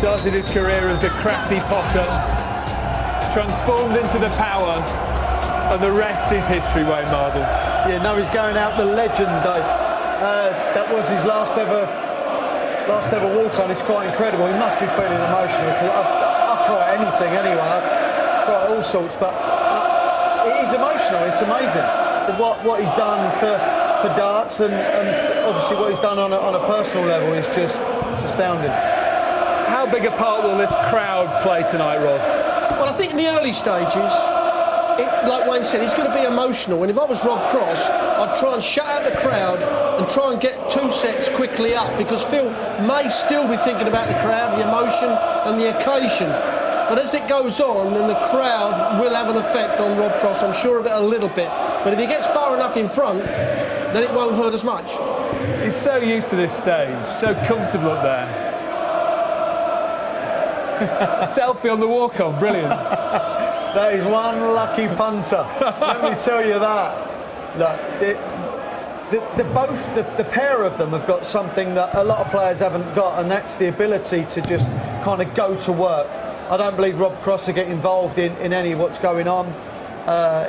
Started his career as the crafty Potter, transformed into the power, and the rest is history, Wayne Mardle. Yeah, no, he's going out the legend, Dave. That was his last ever walk-on. It's quite incredible. He must be feeling emotional. I cry at anything anyway. I cry at all sorts, but it is emotional. It's amazing what he's done for darts, and obviously what he's done on a personal level is just astounding. How big a part will this crowd play tonight, Rod? Well, I think in the early stages, like Wayne said, it's going to be emotional. And if I was Rob Cross, I'd try and shut out the crowd and try and get 2 sets quickly up, because Phil may still be thinking about the crowd, the emotion and the occasion. But as it goes on, then the crowd will have an effect on Rob Cross. I'm sure of it a little bit. But if he gets far enough in front, then it won't hurt as much. He's so used to this stage, so comfortable up there. Selfie on the walk-on, brilliant. That is one lucky punter. Let me tell you that. Look, the pair of them have got something that a lot of players haven't got, and that's the ability to just kind of go to work. I don't believe Rob Cross will get involved in any of what's going on,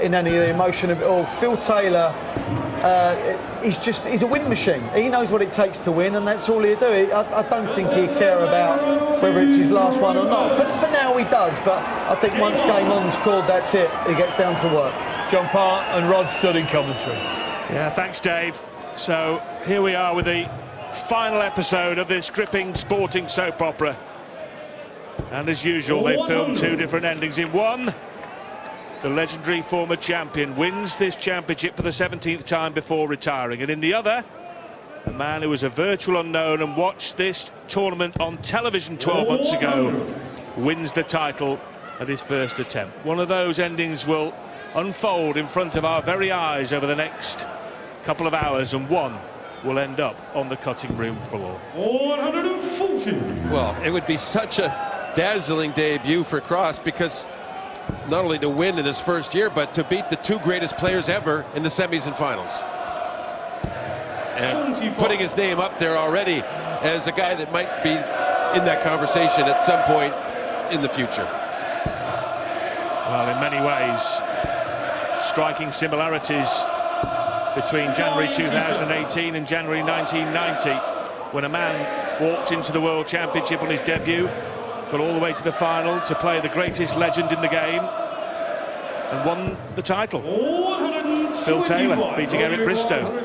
in any of the emotion of it all. Phil Taylor, he's a win machine. He knows what it takes to win, and that's all he'll do. I don't think he'd care about whether it's his last one or not. For now he does, but I think once game on's called, that's it. He gets down to work. John Parr and Rod stood in commentary. Yeah, thanks, Dave. So here we are with the final episode of this gripping sporting soap opera. And as usual, they filmed 2 different endings. In one, the legendary former champion wins this championship for the 17th time before retiring. And in the other, a man who was a virtual unknown and watched this tournament on television 12 months ago wins the title at his first attempt. One of those endings will unfold in front of our very eyes over the next couple of hours, and one will end up on the cutting room floor. 140. Well, it would be such a dazzling debut for Cross, because not only to win in his first year, but to beat the 2 greatest players ever in the semis and finals. And putting his name up there already as a guy that might be in that conversation at some point in the future. Well, in many ways, striking similarities between January 2018 and January 1990, when a man walked into the World Championship on his debut, got all the way to the final to play the greatest legend in the game, and won the title. Phil Taylor beating Eric Bristow.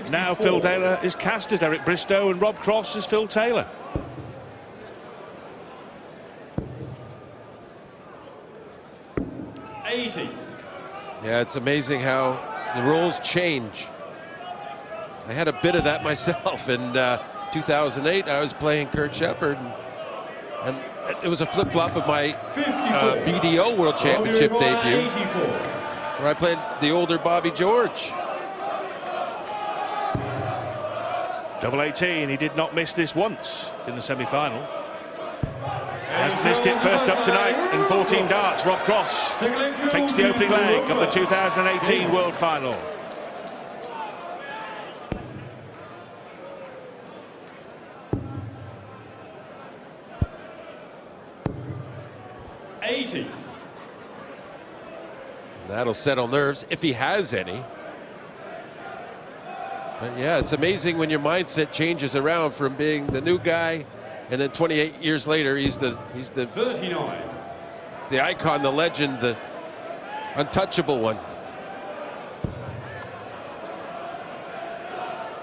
Now Phil Taylor is cast as Eric Bristow and Rob Cross as Phil Taylor. Yeah, it's amazing how the roles change. I had a bit of that myself in 2008. I was playing Kurt Shepard, and it was a flip-flop of my BDO World Championship debut, where I played the older Bobby George. Double 18, he did not miss this once in the semi-final. Hasn't missed it first up tonight in 14 darts. Rob Cross takes the opening leg of the 2018 World Final. That'll settle nerves, if he has any. But yeah, it's amazing when your mindset changes around from being the new guy, and then 28 years later, he's the 39. The icon, the legend, the untouchable one.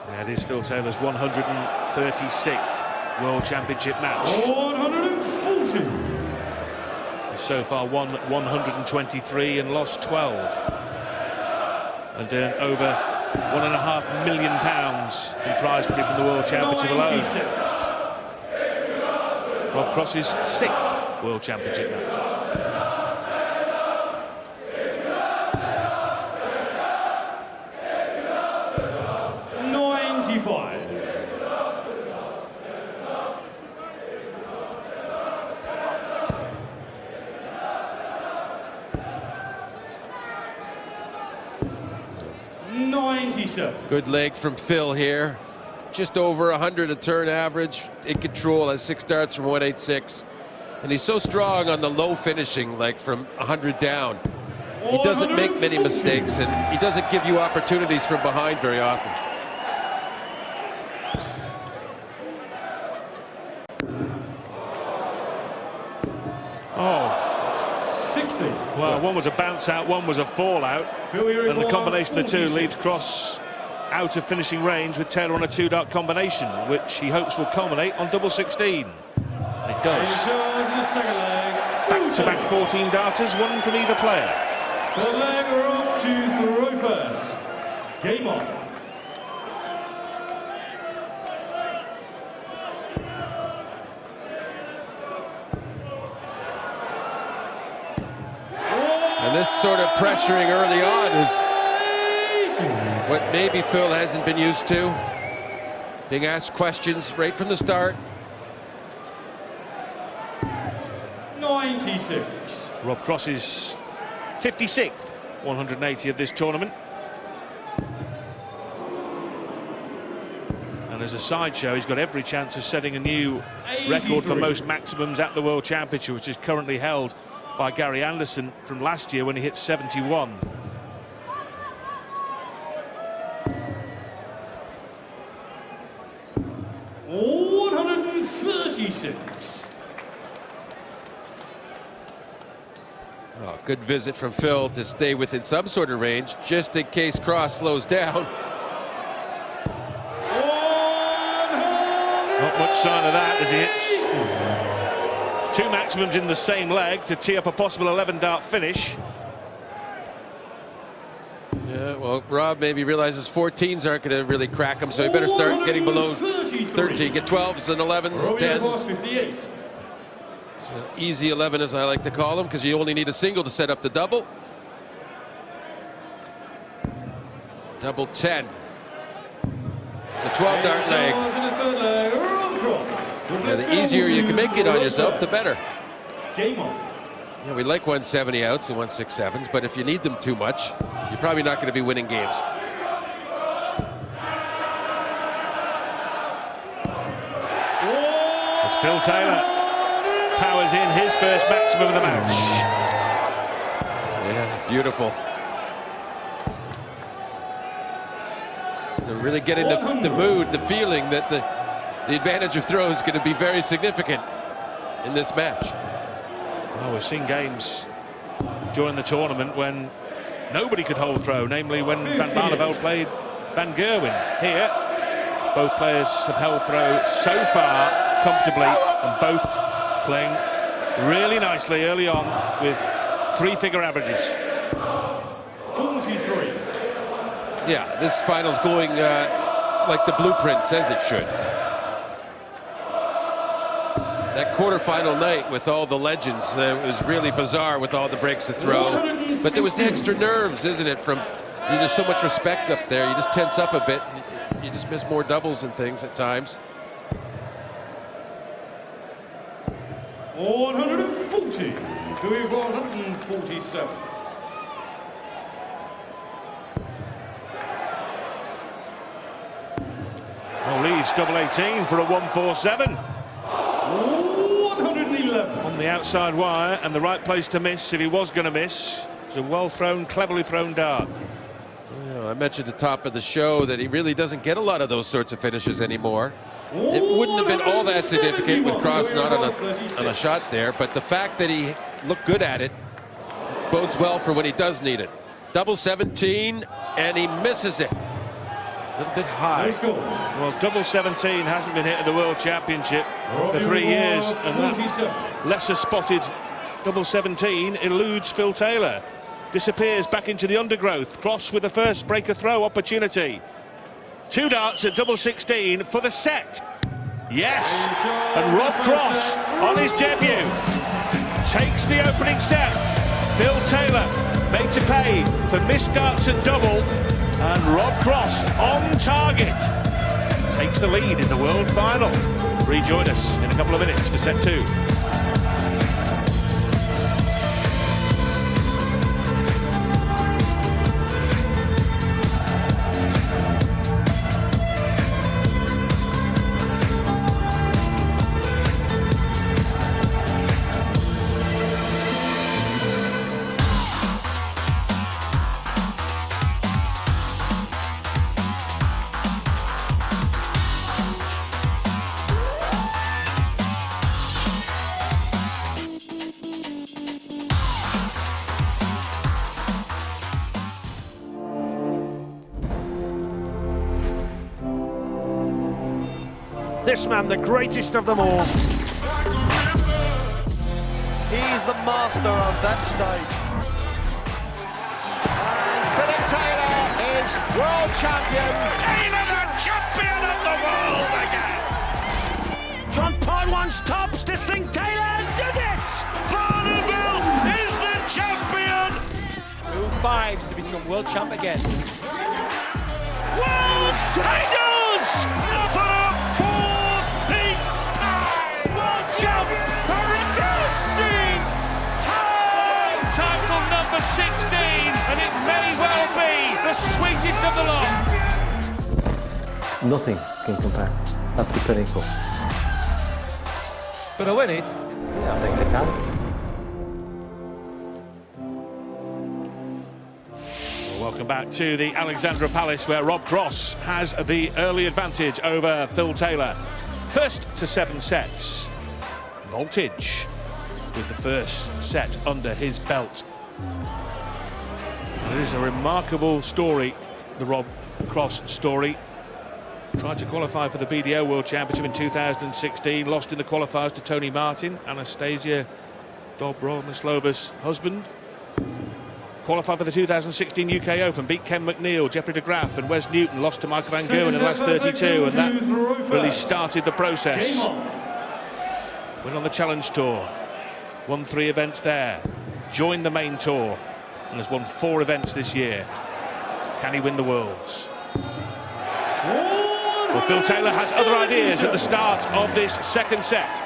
That is Phil Taylor's 136th World Championship match. 140. So far won 123 and lost 12, and earned over £1.5 million in prize money from the World Championship alone. Rob Cross's 6th World Championship match. Good leg from Phil here. Just over 100 a turn average. In control, has 6 darts from 186. And he's so strong on the low finishing, like from 100 down. He doesn't make many mistakes, and he doesn't give you opportunities from behind very often. Oh, 60. well, one was a bounce out, one was a fallout, and the combination of the two leaves Cross out of finishing range with Taylor on a 2-dart combination, which he hopes will culminate on double 16. And it does. Back-to-back 14 darters, one from either player. The leg are up to throw first. Game on. And this sort of pressuring early on is what maybe Phil hasn't been used to. Being asked questions right from the start. 96. Rob Cross's 56th 180 of this tournament. And as a sideshow, he's got every chance of setting a new record for most maximums at the World Championship, which is currently held by Gary Anderson from last year when he hit 71. $136. Oh, good visit from Phil to stay within some sort of range, just in case Cross slows down. Not much sign of that as he hits two maximums in the same leg to tee up a possible 11-dart finish. Yeah, well, Rob maybe realizes 14s aren't going to really crack him, so he better start getting below 13. Get 12s and 11s, 10s. 58. So easy 11, as I like to call them, because you only need a single to set up the double. Double 10. It's a 12-dart leg. Yeah, the easier you can make it on yourself, the better. Game on. Yeah, we like 170 outs and 167s, but if you need them too much, you're probably not going to be winning games. As Phil Taylor powers in his first maximum of the match. Yeah, beautiful. So really getting the mood, the feeling that the advantage of throw is going to be very significant in this match. Well, we've seen games during the tournament when nobody could hold throw, namely when Van Barneveld played Van Gerwen. Here, both players have held throw so far comfortably, and both playing really nicely early on with three-figure averages. 43. Yeah, this final's going like the blueprint says it should. That quarterfinal night with all the legends, it was really bizarre with all the breaks to throw. But there was the extra nerves, isn't it? From there's so much respect up there, you just tense up a bit. You just miss more doubles and things at times. 140 to 147. Well, leaves double 18 for a 147. 111. On the outside wire and the right place to miss if he was going to miss. It's a well thrown, cleverly thrown dart. I mentioned at the top of the show that he really doesn't get a lot of those sorts of finishes anymore. It wouldn't have been all that significant with Cross not on a shot there, but the fact that he looked good at it bodes well for when he does need it. Double 17, and he misses it. A little bit high. Well, double 17 hasn't been hit at the World Championship for 3 years, and that lesser spotted double 17 eludes Phil Taylor. Disappears back into the undergrowth. Cross with the first breaker throw opportunity. 2 darts at double 16 for the set. Yes, and Rob Cross on his debut takes the opening set. Phil Taylor made to pay for missed darts at double, and Rob Cross on target takes the lead in the world final. Rejoin us in a couple of minutes for set 2. this man, the greatest of them all. He's the master of that stage. And Philip Taylor is world champion. Taylor, the champion of the world again. John Paul wants tops to sing Taylor and did it! Vanderbilt is the champion. 5 to become world champ again. World titles! For a 14th time. World champ for a 15th time! Title number 16, and it may well be the sweetest of the lot. Nothing can compare. That's the pinnacle. But I win it. Yeah, I think they can. Welcome back to the Alexandra Palace, where Rob Cross has the early advantage over Phil Taylor. First to 7 sets. Voltage with the first set under his belt. It is a remarkable story, the Rob Cross story. Tried to qualify for the BDO World Championship in 2016, lost in the qualifiers to Tony Martin, Anastasia Dobromyslova's husband. Qualified for the 2016 UK Open, beat Ken McNeil, Jeffrey de Graaf and Wes Newton, lost to Michael van Gerwen in the last 32, and that really started the process. Went on the Challenge Tour, won 3 events there, joined the main tour, and has won 4 events this year. Can he win the Worlds? Well, Phil Taylor has other ideas at the start of this second set.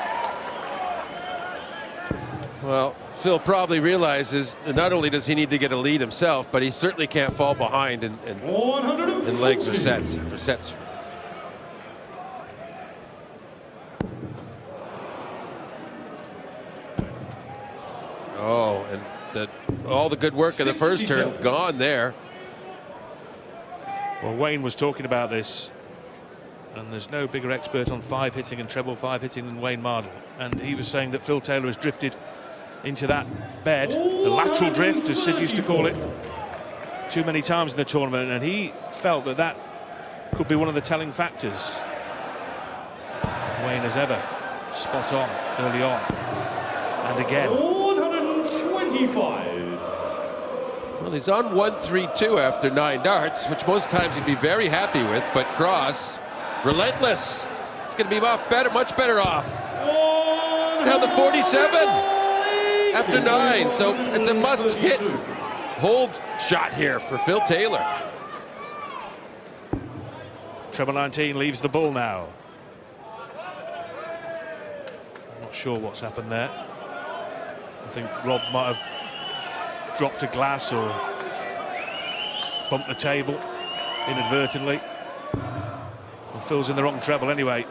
Well, Phil probably realizes that not only does he need to get a lead himself, but he certainly can't fall behind in legs or sets. Oh, and all the good work of the first turn gone there. Well, Wayne was talking about this, and there's no bigger expert on 5 hitting and treble 5 hitting than Wayne Mardle, and he was saying that Phil Taylor has drifted into that bed, the lateral drift, as Sid used to call it, too many times in the tournament, and he felt that that could be one of the telling factors. Wayne as ever, spot on early on, and again. 125. Well, he's on 1-3-2 after 9 darts, which most times he'd be very happy with, but Cross, relentless. He's going to be off better, much better off. Now the 47 after 9, so it's a must-hit hold shot here for Phil Taylor. Treble 19 leaves the ball now. I'm not sure what's happened there. I think Rob might have dropped a glass or bumped the table inadvertently. And Phil's in the wrong treble anyway.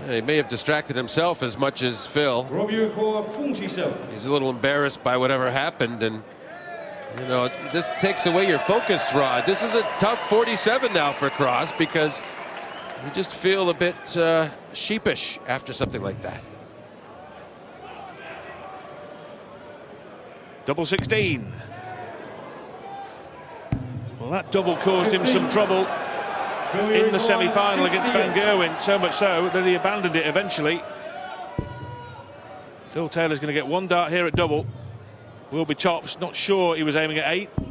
He may have distracted himself as much as Phil. Robbie 47. He's a little embarrassed by whatever happened, and you know, this takes away your focus, Rod. This is a tough 47 now for Cross, because you just feel a bit sheepish after something like that. Double 16. Well, that double caused him some trouble in the semi-final against Van Gerwen, so much so that he abandoned it eventually. Phil Taylor's going to get 1 dart here at double. Will be tops, not sure he was aiming at 8. 28.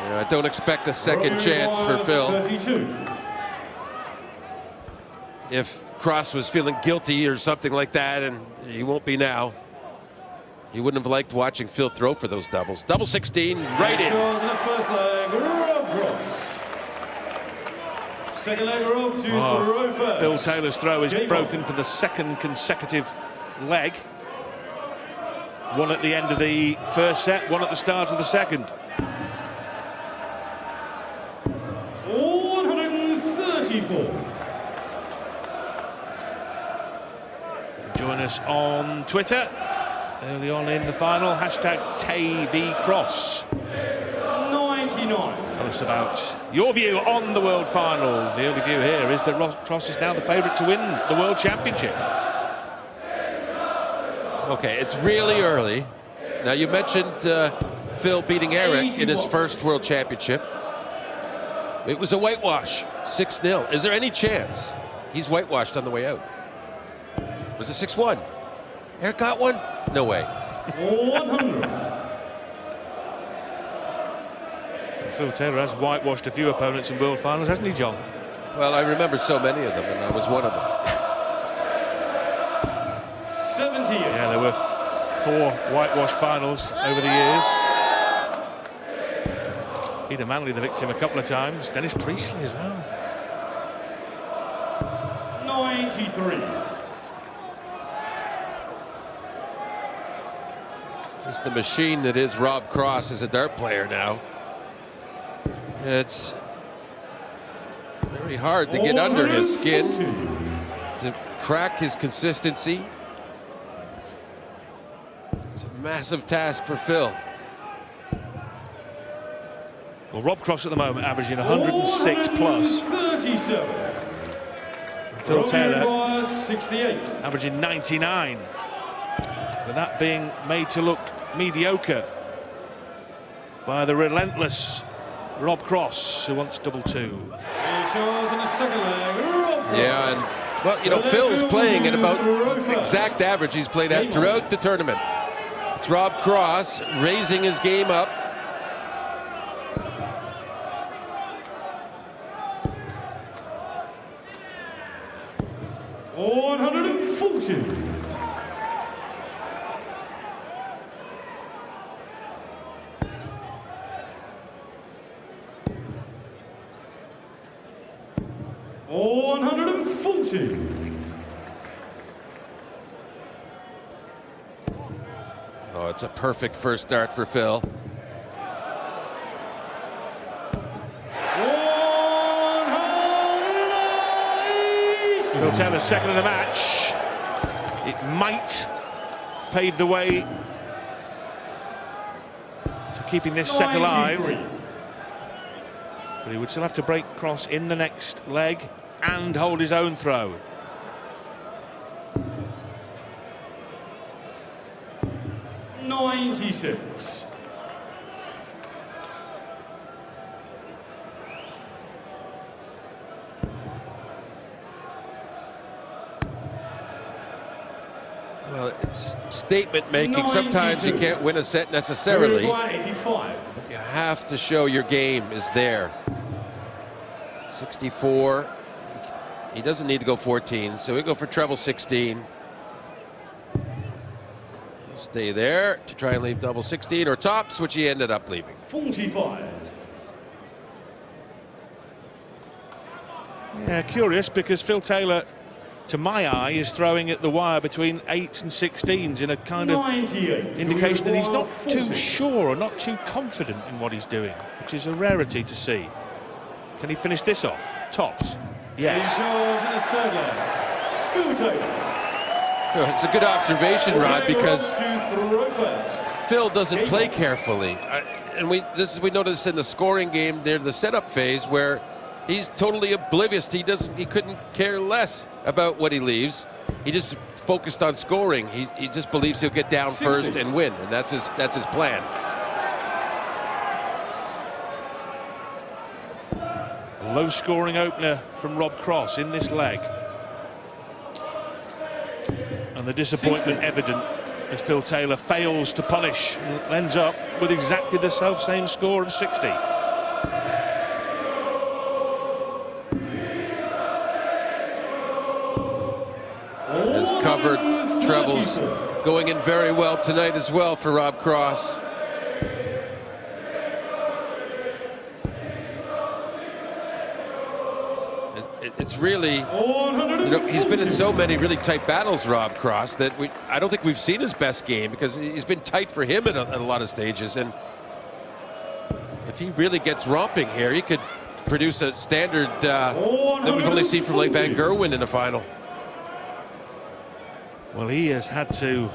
Yeah, I don't expect a second chance for Phil. 32. If Cross was feeling guilty or something like that, and he won't be now, he wouldn't have liked watching Phil throw for those doubles. Double 16, right in. The first leg, Rob Cross. Second leg, Rob to throw first. Phil Taylor's throw is broken for the 2nd consecutive leg. 1 at the end of the first set, 1 at the start of the second. 134. Join us on Twitter early on in the final, hashtag TayVCross. 99. Tell us about your view on the World Final. The only view here is that Cross is now the favourite to win the World Championship. Okay, it's really early. Now, you mentioned Phil beating Eric in his first World Championship. It was a whitewash, 6-0. Is there any chance he's whitewashed on the way out? Was it 6-1? Eric got one? No way. 100. Phil Taylor has whitewashed a few opponents in World Finals, hasn't he, John? Well, I remember so many of them, and I was one of them. 78. Yeah, there were 4 whitewash finals over the years. Peter Manley, the victim, a couple of times. Dennis Priestley as well. 93. Just the machine that is Rob Cross as a dart player now. It's very hard to get under his skin, to crack his consistency. It's a massive task for Phil. Well, Rob Cross at the moment averaging 106 plus. 37. Phil Taylor 68. averaging 99. But that being made to look mediocre by the relentless Rob Cross, who wants double 2. Yeah, and well, you know, Phil's playing at about the exact average he's played at throughout the tournament. It's Rob Cross raising his game up. Oh, it's a perfect first start for Phil. Phil Taylor second of the match. It might pave the way to keeping this set alive. But he would still have to break Cross in the next leg and hold his own throw. .96. Well, it's statement making. Sometimes you can't win a set necessarily, but you have to show your game is there. 64. He doesn't need to go 14, so we go for treble 16. Stay there to try and leave double 16 or tops, which he ended up leaving. 45. Yeah, curious, because Phil Taylor, to my eye, is throwing at the wire between 8s and 16s in a kind of indication that he's not too sure or not too confident in what he's doing, which is a rarity to see. Can he finish this off? Tops? Yes. It's a good observation, Rod, because Phil doesn't play carefully, and we noticed in the scoring game near the setup phase where he's totally oblivious. He couldn't care less about what he leaves. He just focused on scoring. He just believes he'll get down 60. first and win, and that's his plan. Low scoring opener from Rob Cross in this leg. And the disappointment 60. evident as Phil Taylor fails to punish and ends up with exactly the same score of 60. His covered trebles going in very well tonight as well for Rob Cross. It's really, he's been in so many really tight battles, Rob Cross, that I don't think we've seen his best game, because he's been tight for him at a lot of stages. And if he really gets romping here, he could produce a standard that we've only seen from like Van Gerwen in a final. Well, he has had to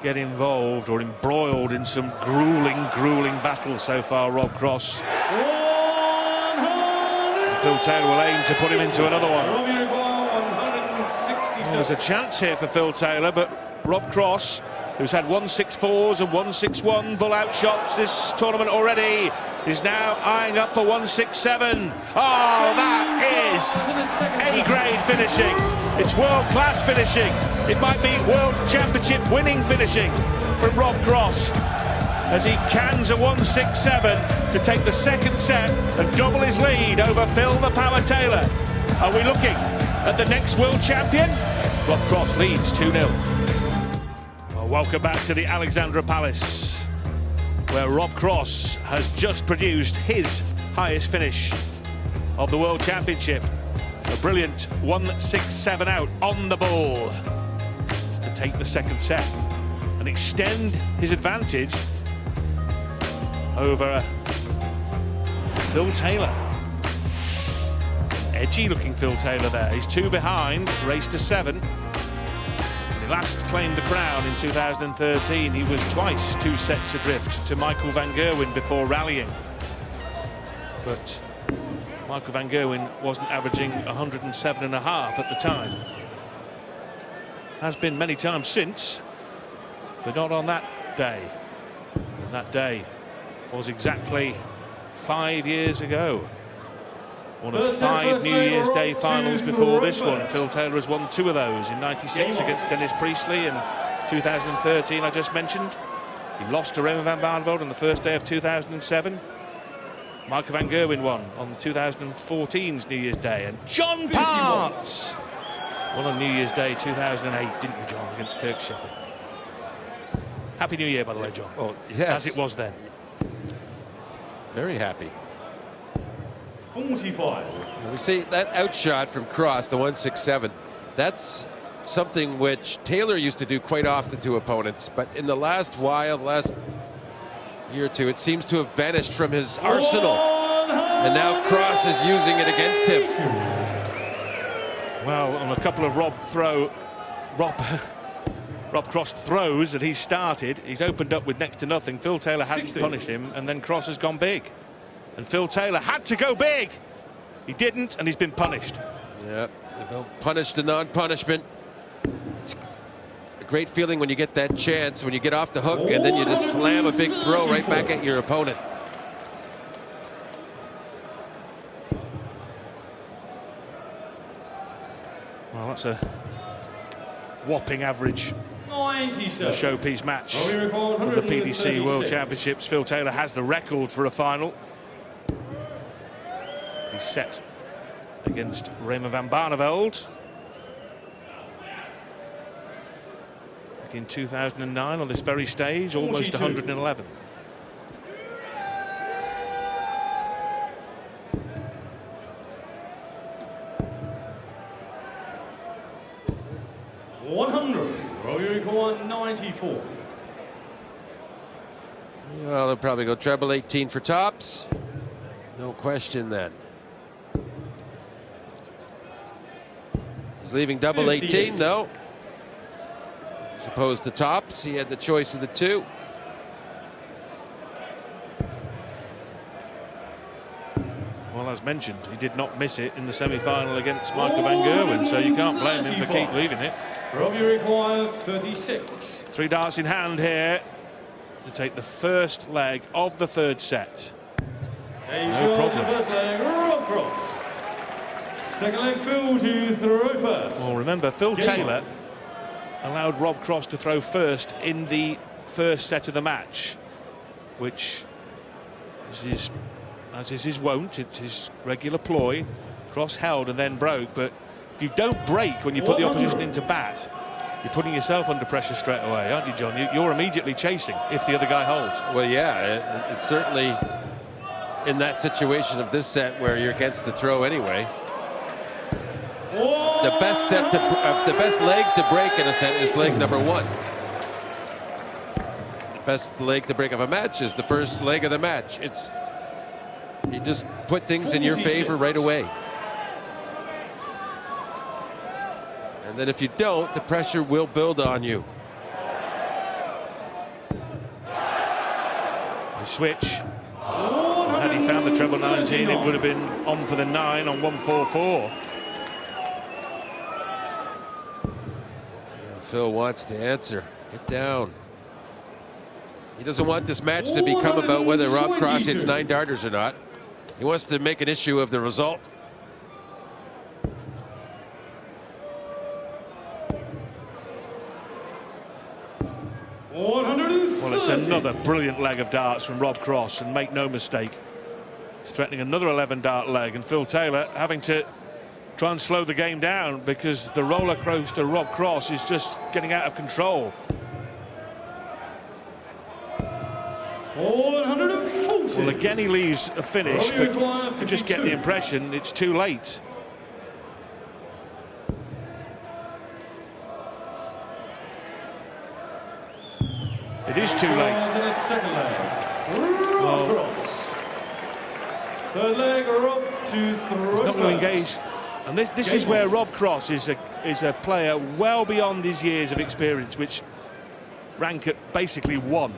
get involved or embroiled in some grueling battles so far, Rob Cross. Phil Taylor will aim to put him into another one. Well, there's a chance here for Phil Taylor, but Rob Cross, who's had 164s and 161 bull-out shots this tournament already, is now eyeing up for 167. Oh, that is A-grade finishing. It's world-class finishing. It might be World Championship winning finishing from Rob Cross as he cans a 167 to take the second set and double his lead over Phil the Power Taylor. Are we looking at the next world champion? Rob Cross leads 2-0. Well, welcome back to the Alexandra Palace, where Rob Cross has just produced his highest finish of the World Championship. A brilliant 167 out on the ball to take the second set and extend his advantage over Phil Taylor. Edgy looking Phil Taylor there. He's 2 behind, race to 7. When he last claimed the crown in 2013, he was twice 2 sets adrift to Michael van Gerwen before rallying. But Michael van Gerwen wasn't averaging 107.5 at the time. Has been many times since, but not on that day. And that day was exactly 5 years ago. One of 5 New Year's Day finals before this one. Phil Taylor has won 2 of those, in '96 against Dennis Priestley and 2013 I just mentioned. He lost to Raymond van Barneveld on the first day of 2007. Michael van Gerwen won on 2014's New Year's Day. And John Parts won on New Year's Day 2008, didn't you, John, against Kirk Shepherd? Happy New Year, by the way, John. Oh, yes. As it was then. Very happy. 45. We see that outshot from Cross, the 167. That's something which Taylor used to do quite often to opponents, but in the last while, last year or two, it seems to have vanished from his arsenal. And now Cross is using it against him. Well, on a couple of Rob Cross throws that he started, he's opened up with next to nothing. Phil Taylor hasn't punished him, and then Cross has gone big. And Phil Taylor had to go big. He didn't, and he's been punished. Yeah, don't punish the non-punishment. It's a great feeling when you get that chance, when you get off the hook, and then you just slam a big throw right back at your opponent. Well, that's a whopping average. 97. A showpiece match of the PDC World Championships. Phil Taylor has the record for a final. He's set against Raymond van Barneveld back in 2009 on this very stage, almost 111. Record 94. Well, they'll probably go treble 18 for tops. No question then. He's leaving double 18 though. As opposed to tops, he had the choice of the 2. Well, as mentioned, he did not miss it in the semi-final against Michael van Gerwen, so you can't blame him for keep leaving it. Robbie required 36. 3 darts in hand here to take the first leg of the 3rd set. No problem. First leg, Rob Cross. Second leg, Phil to throw first. Well, remember, Phil Taylor allowed Rob Cross to throw first in the first set of the match, which is as is his wont, it's his regular ploy. Cross held and then broke, but if you don't break when you put the opposition into bat, you're putting yourself under pressure straight away, aren't you, John? You're immediately chasing if the other guy holds. Well, yeah, it's certainly in that situation of this set where you're against the throw anyway. The best set to the best leg to break in a set is leg number 1. The best leg to break of a match is the first leg of the match. It's you just put things in your favor right away. And then if you don't, the pressure will build on you. The switch. Had he found the treble 19, it would have been on for the 9 on 144. Phil wants to answer. Get down. He doesn't want this match to become about whether Rob Cross hits 9 darters or not. He wants to make an issue of the result. Well, it's another brilliant leg of darts from Rob Cross, and make no mistake, he's threatening another 11 dart leg, and Phil Taylor having to try and slow the game down because the roller coaster Rob Cross is just getting out of control. 140. Well, again he leaves a finish, but you just get the impression it's too late. It is too late. Second leg. Third leg are up to throw. He's not going to engage, and this is where Rob Cross is a player well beyond his years of experience, which rank at basically 1.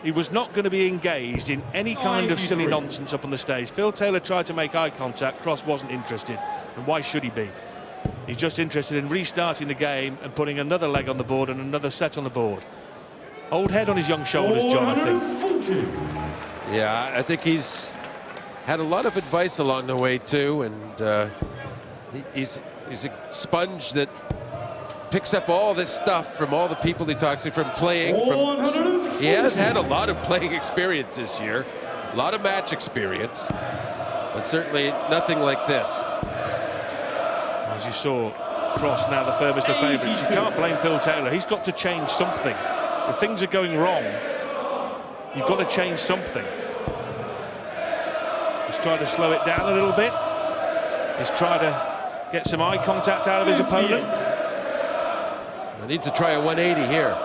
He was not going to be engaged in any kind of silly nonsense up on the stage. Phil Taylor tried to make eye contact. Cross wasn't interested, and why should he be? He's just interested in restarting the game and putting another leg on the board and another set on the board. Old head on his young shoulders, John, I think. Yeah, I think he's had a lot of advice along the way too, and he's a sponge that picks up all this stuff from all the people he talks to, from playing. He has had a lot of playing experience this year, a lot of match experience, but certainly nothing like this. As you saw, Cross now the firmest of favourites. You can't blame Phil Taylor. He's got to change something. If things are going wrong, you've got to change something. He's tried to slow it down a little bit. He's tried to get some eye contact out of his opponent. He needs to try a 180 here.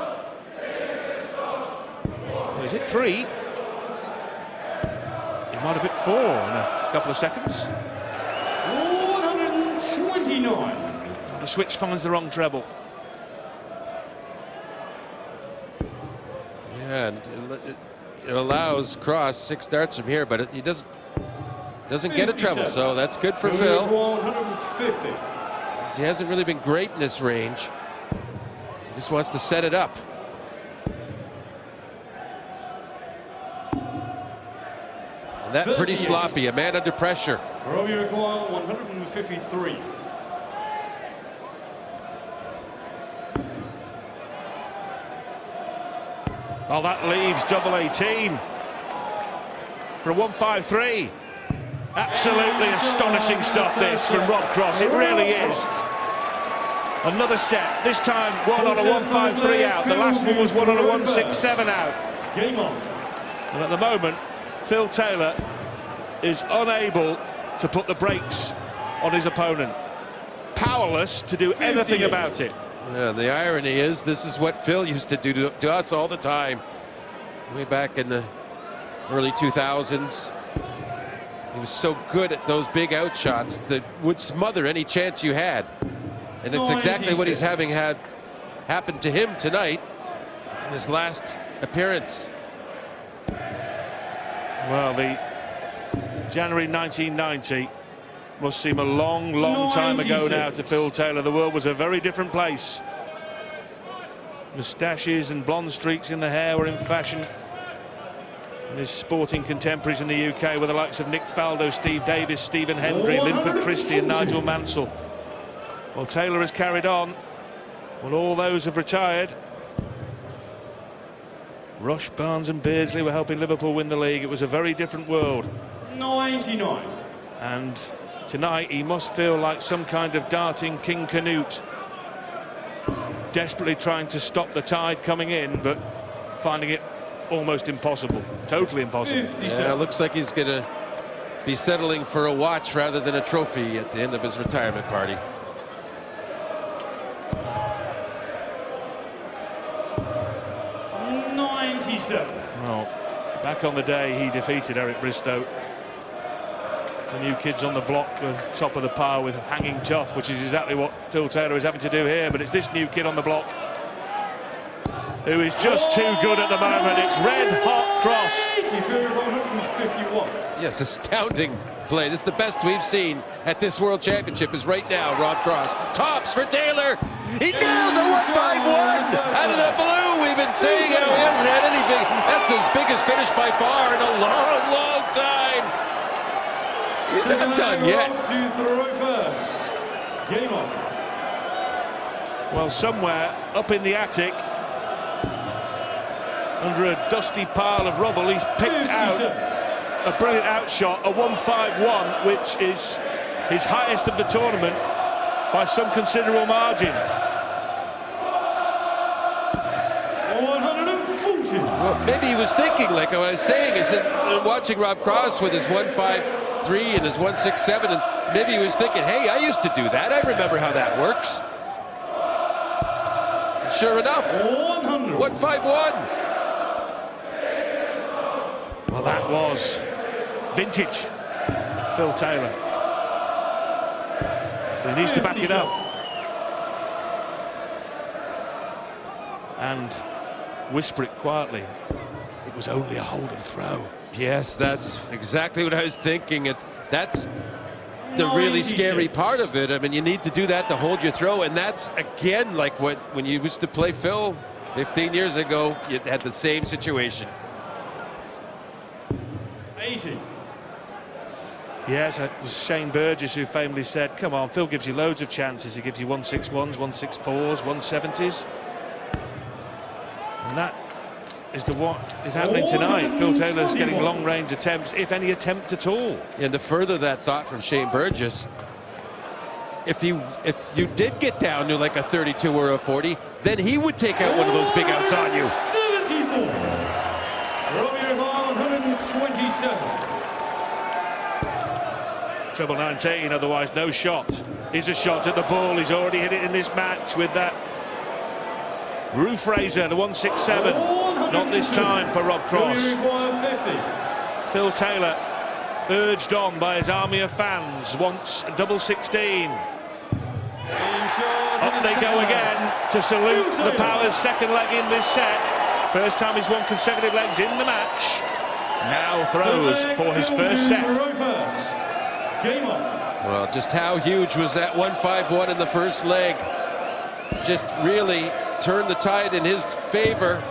Well, he's hit 3. He might have hit 4 in a couple of seconds. 129. The switch finds the wrong treble. Yeah, and it allows Cross 6 darts from here, but he doesn't get a treble, so that's good for Phil. 150. He hasn't really been great in this range. He just wants to set it up. And that pretty sloppy, a man under pressure. Robbie require 153. Well, that leaves double 18 for a 153. Absolutely astonishing stuff, this, from Rob Cross. It really is. Another set, this time one on a 153 out. The last one was one on a 167 out. Game on. And at the moment, Phil Taylor is unable to put the brakes on his opponent. Powerless to do anything about it. Yeah, the irony is, this is what Phil used to do to us all the time. Way back in the early 2000s. He was so good at those big out shots that would smother any chance you had. And it's exactly what he's having had happen to him tonight in his last appearance. Well, the January 1990 must seem a long, long time ago now to Phil Taylor. The world was a very different place. Moustaches and blonde streaks in the hair were in fashion. And his sporting contemporaries in the UK were the likes of Nick Faldo, Steve Davis, Stephen Hendry, Linford Christie and Nigel Mansell. Well, Taylor has carried on. Well, all those have retired. Rush, Barnes and Beardsley were helping Liverpool win the league. It was a very different world. 99. And tonight he must feel like some kind of darting King Canute, desperately trying to stop the tide coming in, but finding it almost impossible, totally impossible. Yeah, it looks like he's going to be settling for a watch rather than a trophy at the end of his retirement party. Well, back on the day he defeated Eric Bristow, the new kids on the block, the top of the pile with hanging tough, which is exactly what Phil Taylor is having to do here. But it's this new kid on the block who is just too good at the moment. It's red hot cross. 151. Yes, astounding play. This is the best we've seen at this World Championship is right now. Rob Cross tops for Taylor. He nails a 151 out of the blue. We've been saying how he hasn't had anything. That's his biggest finish by far in a long, long time. He's not done yet. To throw first. Game on. Well, somewhere up in the attic, under a dusty pile of rubble, he's picked out a brilliant outshot, a 151, which is his highest of the tournament by some considerable margin. 140. Well, maybe he was thinking, like I was saying, is that watching Rob Cross with his 153 and his 167, and maybe he was thinking, hey, I used to do that. I remember how that works. And sure enough, 151. Well, that was vintage Phil Taylor. But he needs to back it up. And whisper it quietly. It was only a hold and throw. Yes, that's exactly what I was thinking. That's the really scary part of it. I mean, you need to do that to hold your throw, and that's again like when you used to play Phil 15 years ago, you had the same situation. 80. Yes, it was Shane Burgess who famously said, come on, Phil gives you loads of chances. He gives you 161s, 164s, 170s. And that is what is happening tonight. Phil Taylor's getting long-range attempts, if any attempt at all. And to further that thought from Shane Burgess, if you did get down to like a 32 or a 40, then he would take out one of those big outs on you. 74. Robbie Reval, 127. Treble 19, otherwise no shot. Here's a shot at the ball. He's already hit it in this match with that Roof Razor, the 167. Not this time for Rob Cross. Phil Taylor, urged on by his army of fans, wants a double 16. Up they go again to salute the Powers' second leg in this set. First time he's won consecutive legs in the match. Now throws for his first set. Well, just how huge was that 151 in the first leg? Just really turned the tide in his favor.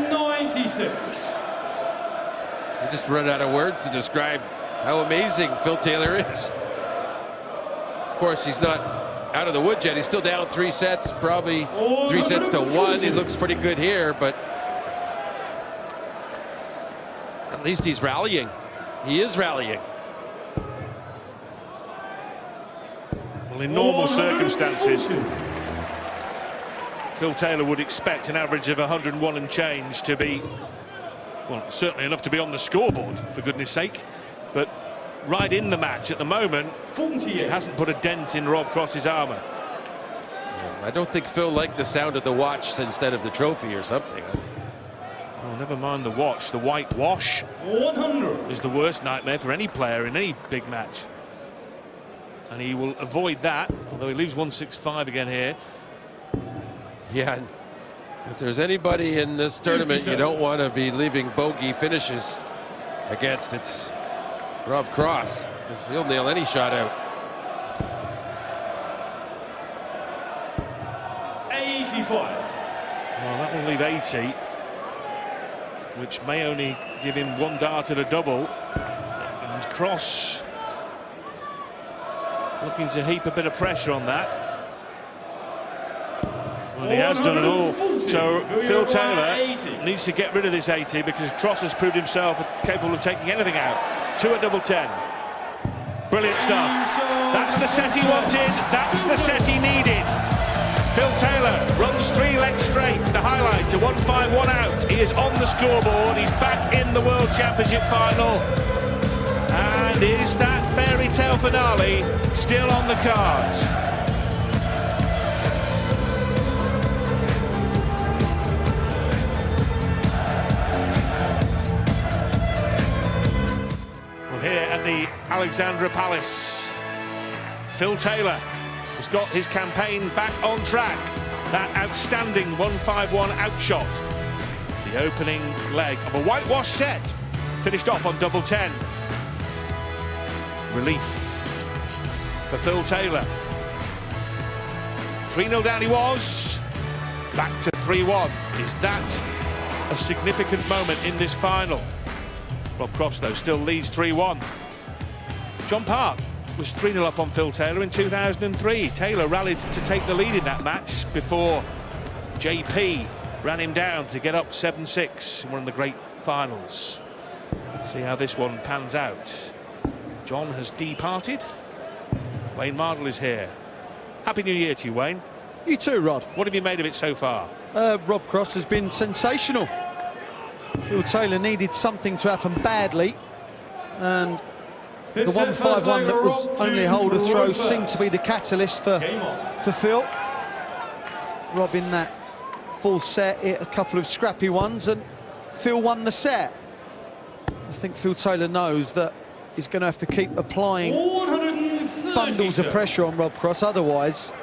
96. I just run out of words to describe how amazing Phil Taylor is. Of course, he's not out of the woods yet. He's still down 3 sets, probably 3 sets to 1. He looks pretty good here, but at least he's rallying. He is rallying. Well, in normal circumstances, Phil Taylor would expect an average of 101 and change to be, well, certainly enough to be on the scoreboard, for goodness sake. But right in the match at the moment, it hasn't put a dent in Rob Cross's armour. I don't think Phil liked the sound of the watch instead of the trophy or something. Oh, never mind the watch. The white wash 100 is the worst nightmare for any player in any big match. And he will avoid that, although he leaves 165 again here. Yeah, if there's anybody in this tournament you don't want to be leaving bogey finishes against, it's Rob Cross. He'll nail any shot out. 85. Well, that will leave 80, which may only give him 1 dart at a double. And Cross looking to heap a bit of pressure on that. Well, he has done it all. So Phil Taylor needs to get rid of this 80 because Cross has proved himself capable of taking anything out. 2 at double 10. Brilliant stuff. That's the set he wanted. That's the set he needed. Phil Taylor runs 3 legs straight. The highlight, a 151 out. He is on the scoreboard. He's back in the World Championship final. And is that fairy tale finale still on the cards? Well, here at the Alexandra Palace, Phil Taylor has got his campaign back on track. that outstanding 151 outshot. The opening leg of a whitewash set finished off on double 10. Relief for Phil Taylor. 3-0 down he was, back to 3-1. Is that a significant moment in this final? Rob Cross, though, still leads 3-1. John Park was 3-0 up on Phil Taylor in 2003. Taylor rallied to take the lead in that match before JP ran him down to get up 7-6 in one of the great finals. Let's see how this one pans out. John has departed. Wayne Mardle is here. Happy New Year to you, Wayne. You too, Rod. What have you made of it so far? Rob Cross has been sensational. Phil Taylor needed something to happen badly, and the 151 that was only holder throw seemed to be the catalyst for Phil. Rob in that full set hit a couple of scrappy ones, and Phil won the set. I think Phil Taylor knows that he's going to have to keep applying bundles of pressure on Rob Cross, otherwise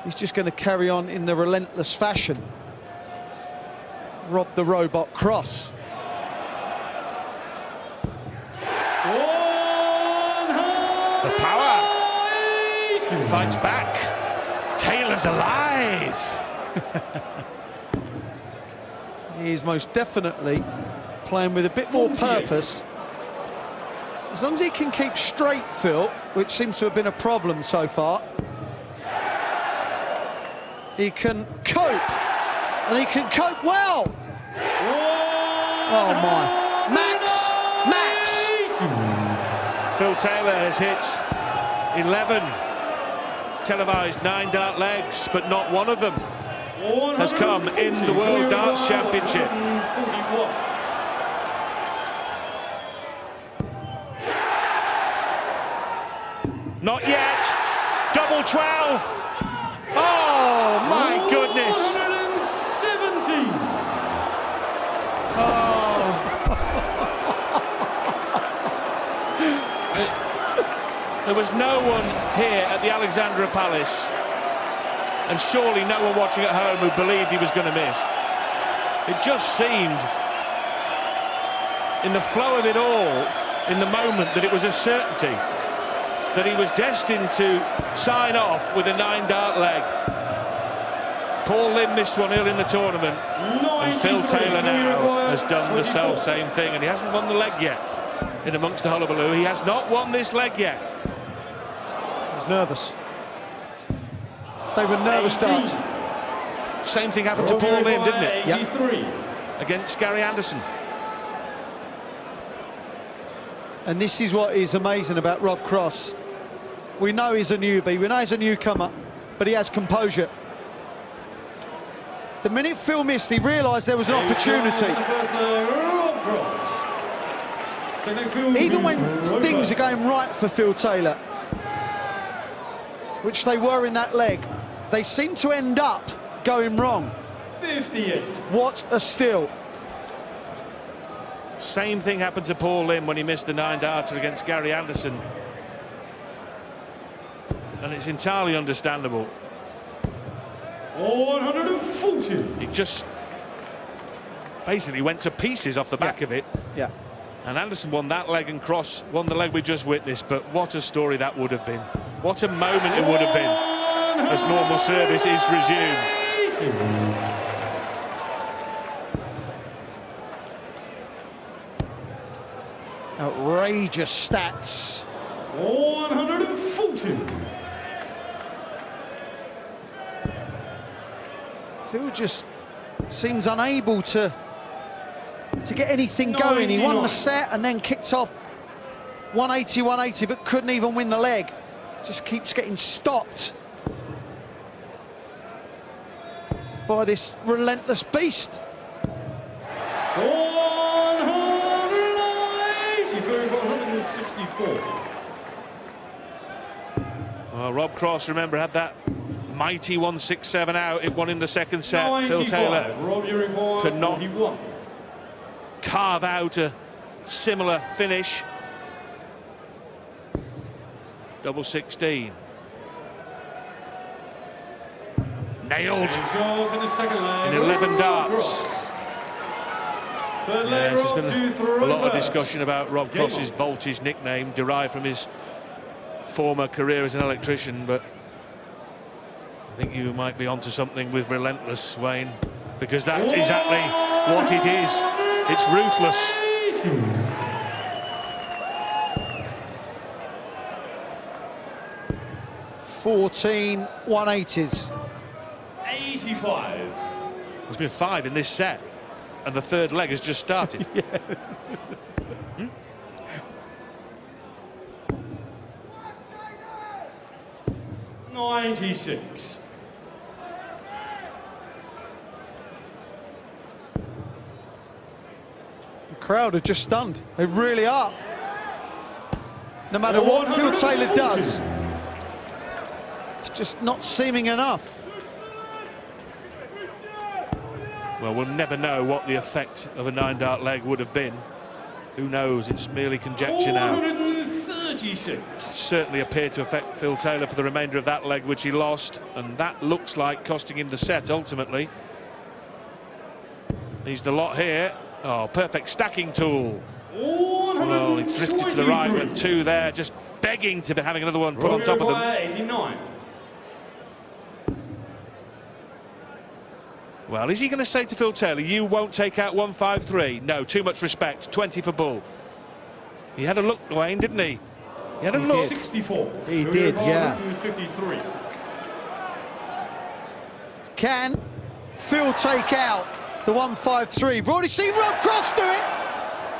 he's just going to carry on in the relentless fashion. Rob the Robot Cross. The power fights back. Taylor's alive. He's most definitely playing with a bit more purpose. As long as he can keep straight, Phil, which seems to have been a problem so far, he can cope, and he can cope well. Oh my, Max! Phil Taylor has hit 11 televised 9-dart legs, but not one of them has come in the World Darts Championship. Not yet. Double 12. Oh my goodness. 170. There was no one here at the Alexandra Palace, and surely no one watching at home who believed he was going to miss. It just seemed, in the flow of it all, in the moment, that it was a certainty that he was destined to sign off with a 9-dart leg. Paul Lim missed one early in the tournament, and Phil Taylor now has done the same thing, and he hasn't won the leg yet. In amongst the hullabaloo, he has not won this leg yet. He's nervous. They were nervous starts. Same thing happened to Paul Lim, didn't it? Yep. Against Gary Anderson. And this is what is amazing about Rob Cross. We know he's a newbie, we know he's a newcomer, but he has composure. The minute Phil missed, he realised there was an opportunity. Even when things are going right for Phil Taylor, which they were in that leg, they seem to end up going wrong. 58. What a steal. Same thing happened to Paul Lim when he missed the 9-darter against Gary Anderson. And it's entirely understandable. 140. It just basically went to pieces off the back of it. Yeah. And Anderson won that leg, and Cross won the leg we just witnessed. But what a story that would have been. What a moment it would have been as normal service is resumed. Outrageous stats. 140. Phil just seems unable to get anything going. He won the set and then kicked off 180, but couldn't even win the leg. Just keeps getting stopped by this relentless beast. 164. Well, Rob Cross, remember, had that mighty 167 out. It won in the second set. 95. Phil Taylor could not 41. carve out a similar finish. Double 16. nailed Short in the second leg. in 11 darts. Third leg, Yes, there's Rob been to a lot of first. discussion about Rob Game Cross's on. voltage nickname, derived from his former career as an electrician, but I think you might be onto something with Relentless, Wayne, because that's exactly what it is. It's ruthless. 14 180s. 85. There's been 5 in this set, and the third leg has just started. Yes. 96. The crowd are just stunned. They really are. No matter what Phil Taylor does, it's just not seeming enough. Well, we'll never know what the effect of a 9-dart leg would have been. Who knows? It's merely conjecture now. 136. Certainly appeared to affect Phil Taylor for the remainder of that leg, which he lost, and that looks like costing him the set ultimately. He's the lot here. Oh, perfect stacking tool. Well, he drifted to the right with 2 there, just begging to be having another one put on top of them. 89. Well, is he going to say to Phil Taylor, you won't take out 153? No, too much respect. 20 for bull. He had a look, Wayne, didn't he? He had a look. 64. He did, yeah. 153. Can Phil take out the 153? We've already seen Rob Cross do it.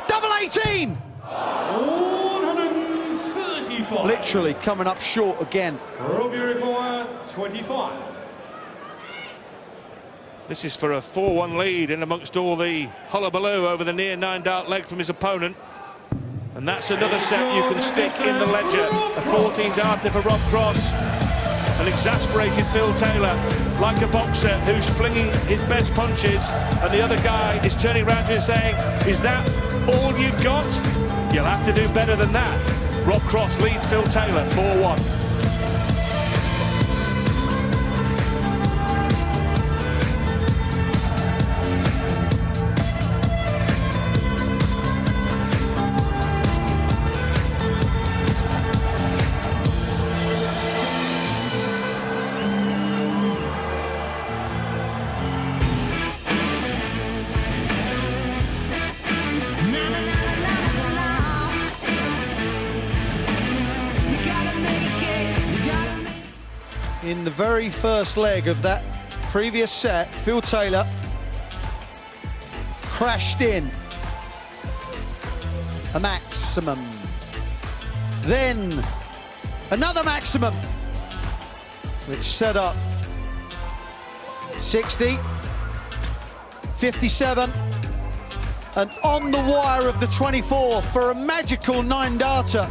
Double 18. 135. Literally coming up short again. Robbie require 25. This is for a 4-1 lead in amongst all the hullabaloo over the near 9-dart leg from his opponent. And that's another set you can stick in the ledger. A 14-darter for Rob Cross. An exasperated Phil Taylor, like a boxer who's flinging his best punches, and the other guy is turning around to him saying, is that all you've got? You'll have to do better than that. Rob Cross leads Phil Taylor 4-1. In the very first leg of that previous set, Phil Taylor crashed in a maximum. Then another maximum, which set up 60, 57, and on the wire of the 24 for a magical 9-darter.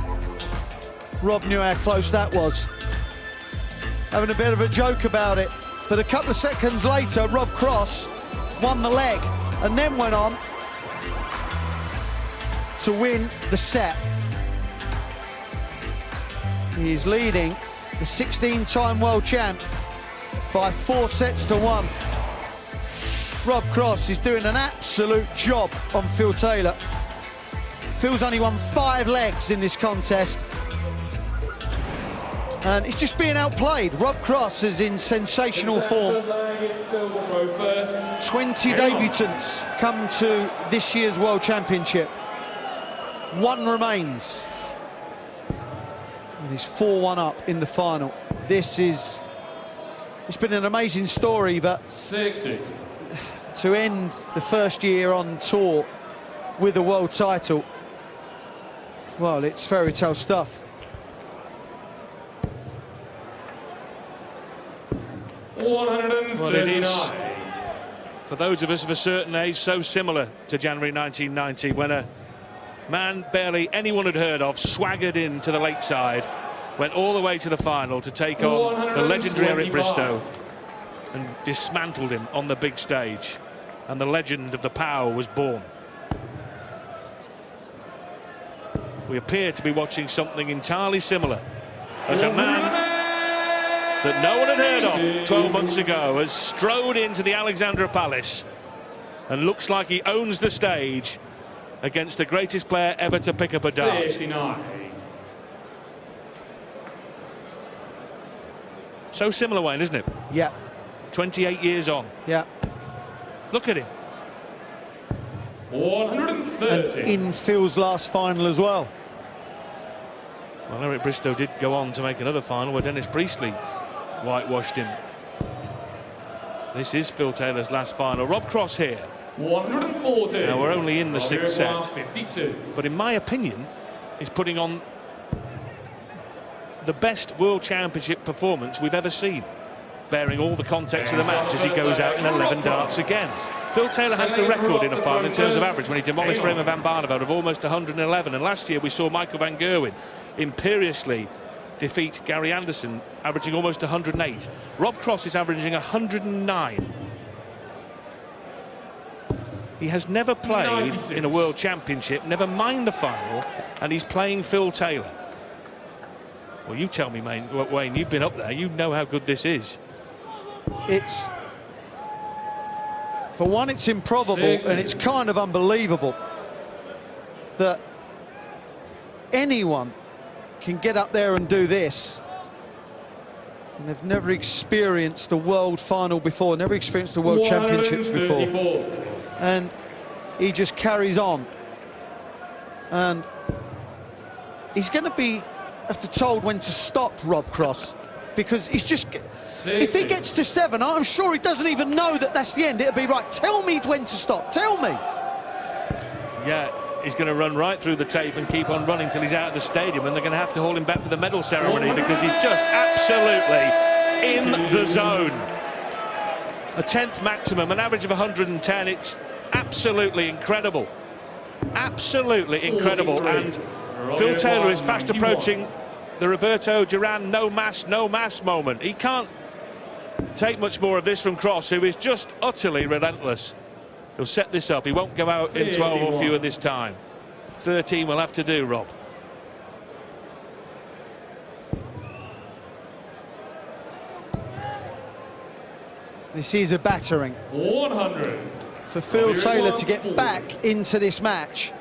Rob knew how close that was. Having a bit of a joke about it, but a couple of seconds later, Rob Cross won the leg and then went on to win the set. He's leading the 16-time world champ by 4 sets to 1. Rob Cross is doing an absolute job on Phil Taylor. Phil's only won 5 legs in this contest, and he's just being outplayed. Rob Cross is in sensational form. 20 debutants come to this year's World Championship. 1 remains. And he's 4-1 up in the final. It's been an amazing story, but 60. to end the first year on tour with a world title, well, it's fairy tale stuff. Well, it is, for those of us of a certain age, so similar to January 1990, when a man barely anyone had heard of swaggered into the lakeside, went all the way to the final to take on the legendary Eric Bristow and dismantled him on the big stage, and the legend of the Power was born. We appear to be watching something entirely similar as a man that no one had heard of 12 months ago has strode into the Alexandra Palace and looks like he owns the stage against the greatest player ever to pick up a dart. 59. So similar, Wayne, isn't it? Yeah. 28 years on. Yeah. Look at him. 130. And in Phil's last final as well. Well, Eric Bristow did go on to make another final where Dennis Priestley whitewashed him. This is Phil Taylor's last final. Rob Cross here. 140. Now, we're only in the sixth set. 52. But in my opinion, he's putting on the best World Championship performance we've ever seen, bearing all the context of the match as he goes out in 11 darts again. Phil Taylor has the record in a final in terms of average when he demolished Raymond van Barneveld of almost 111, and last year we saw Michael van Gerwen imperiously defeat Gary Anderson, averaging almost 108. Rob Cross is averaging 109. He has never played 96. in a World Championship, never mind the final, and he's playing Phil Taylor. Well, you tell me, Wayne, you've been up there, you know how good this is. It's, for one, it's improbable, and it's kind of unbelievable that anyone can get up there and do this. And they've never experienced the world final before, never experienced the world championships before. And he just carries on. And he's going to be told when to stop, Rob Cross, because he's just, if he gets to 7, I'm sure he doesn't even know that that's the end. It'll be right, tell me when to stop, tell me. Yeah, he's going to run right through the tape and keep on running till he's out of the stadium, and they're going to have to hold him back for the medal ceremony because he's just absolutely in the zone. A 10th maximum, an average of 110. It's absolutely incredible. Absolutely incredible. And Phil Taylor is fast approaching the Roberto Duran no mass moment. He can't take much more of this from Cross, who is just utterly relentless. He'll set this up. He won't go out in 12 or fewer this time. 13 will have to do, Rob. This is a battering. 100. For Phil Taylor to get back into this match.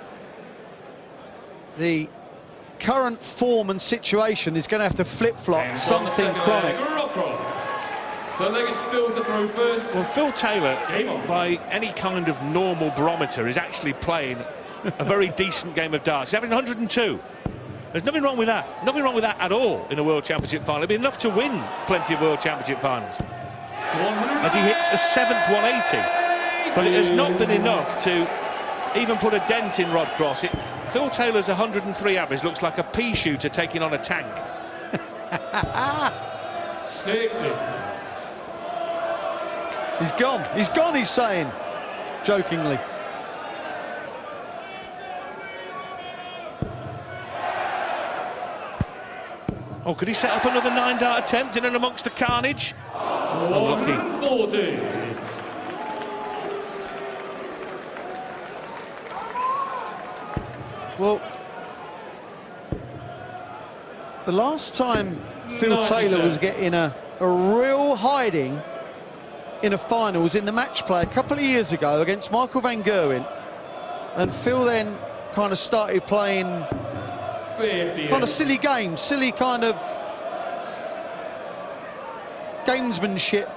The current form and situation is going to have to flip-flop something chronic. The leg is Phil to throw first. Well, Phil Taylor, by any kind of normal barometer, is actually playing a very decent game of darts. He's having 102. There's nothing wrong with that. Nothing wrong with that at all in a World Championship final. It'd be enough to win plenty of World Championship finals. As he hits a 7th 180. But it has not been enough to even put a dent in Rob Cross. Phil Taylor's 103 average looks like a pea shooter taking on a tank. 60. He's gone, he's saying, jokingly. Oh, could he set up another 9-dart attempt in and amongst the carnage? Unlucky. 140. Well, the last time Phil Taylor was getting a real hiding in a final was in the match play a couple of years ago against Michael van Gerwen, and Phil then kind of started playing 50. kind of silly games, silly kind of gamesmanship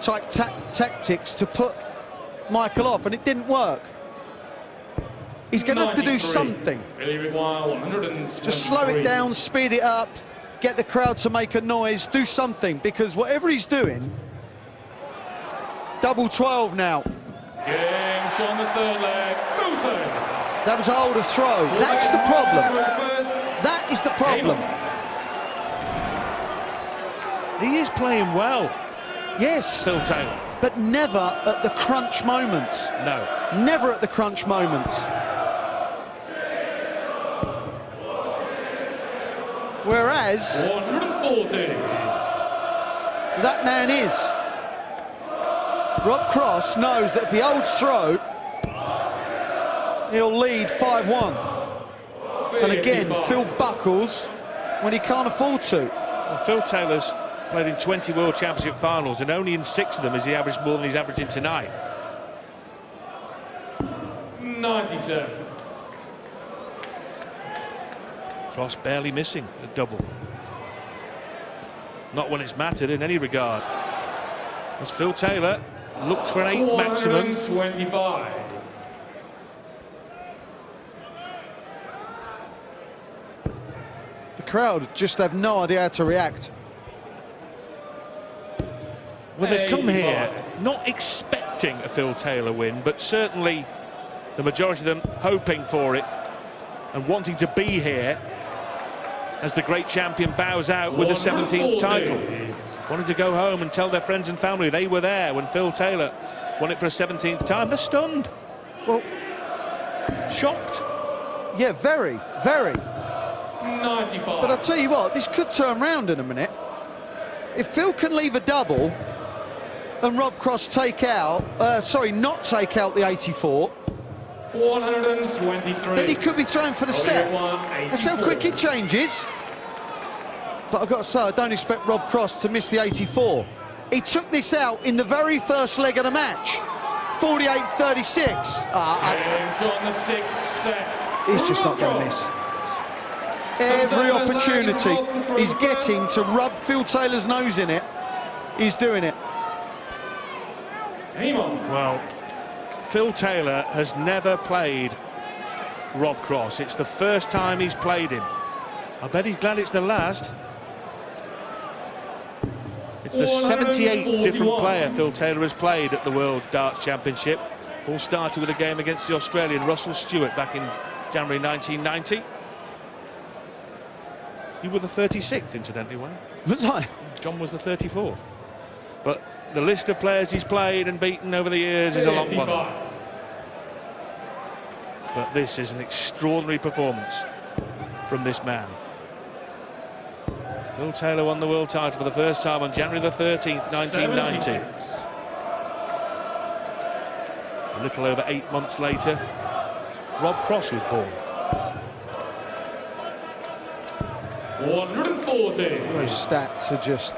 type tactics to put Michael off, and it didn't work. He's going to have to do something. Just slow it down, speed it up, get the crowd to make a noise, do something, because whatever he's doing, double 12 now. Games on the third leg. That was a holder throw. That's the problem. That is the problem. He is playing well. Yes. Phil Taylor. But never at the crunch moments. No. Never at the crunch moments. Whereas 140. That man is. Rob Cross knows that if he holds throw, he'll lead 5-1. And again, Phil buckles when he can't afford to. Well, Phil Taylor's played in 20 World Championship finals, and only in 6 of them has he averaged more than he's averaging tonight. 97. Cross barely missing a double. Not when it's mattered in any regard. As Phil Taylor looked for an 8th maximum. 125. The crowd just have no idea how to react. Well, they've come 85. here not expecting a Phil Taylor win, but certainly the majority of them hoping for it and wanting to be here as the great champion bows out with the 17th title. Wanted to go home and tell their friends and family they were there when Phil Taylor won it for a 17th time. They're stunned. Well, shocked. yeah, very, very. 95. But I'll tell you what, this could turn round in a minute. If Phil can leave a double and Rob Cross take out, not take out the 84, 123. then he could be thrown for the set. That's how quick it changes. But I've got to say, I don't expect Rob Cross to miss the 84. He took this out in the very first leg of the match. 48-36. Games on the 6th set. He's just not going to miss. Every opportunity he's getting to rub Phil Taylor's nose in it, he's doing it. Well, Phil Taylor has never played Rob Cross. It's the first time he's played him. I bet he's glad it's the last. It's the 78th different player Phil Taylor has played at the World Darts Championship. All started with a game against the Australian Russell Stewart back in January 1990. You were the 36th, incidentally, Wayne. Was I? John was the 34th. But the list of players he's played and beaten over the years is a long one. But this is an extraordinary performance from this man. Phil Taylor won the world title for the first time on January the 13th, 1990. 76. A little over 8 months later, Rob Cross was born. 140. Those stats are just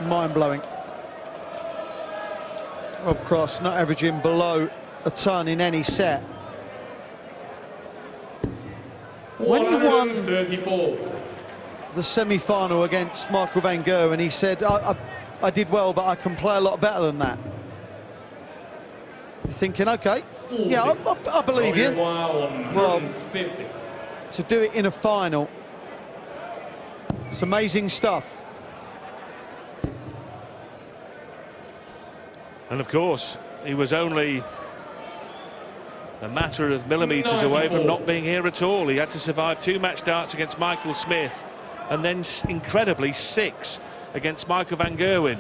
mind-blowing. Rob Cross not averaging below a ton in any set. When he won 134. the semi-final against Michael van Gerwen, he said, I did well, but I can play a lot better than that. You're thinking, okay, 40. yeah, I believe you. Well, 150. To do it in a final, it's amazing stuff. And of course, he was only a matter of millimetres away from not being here at all. He had to survive 2 match darts against Michael Smith, and then incredibly 6 against Michael van Gerwen.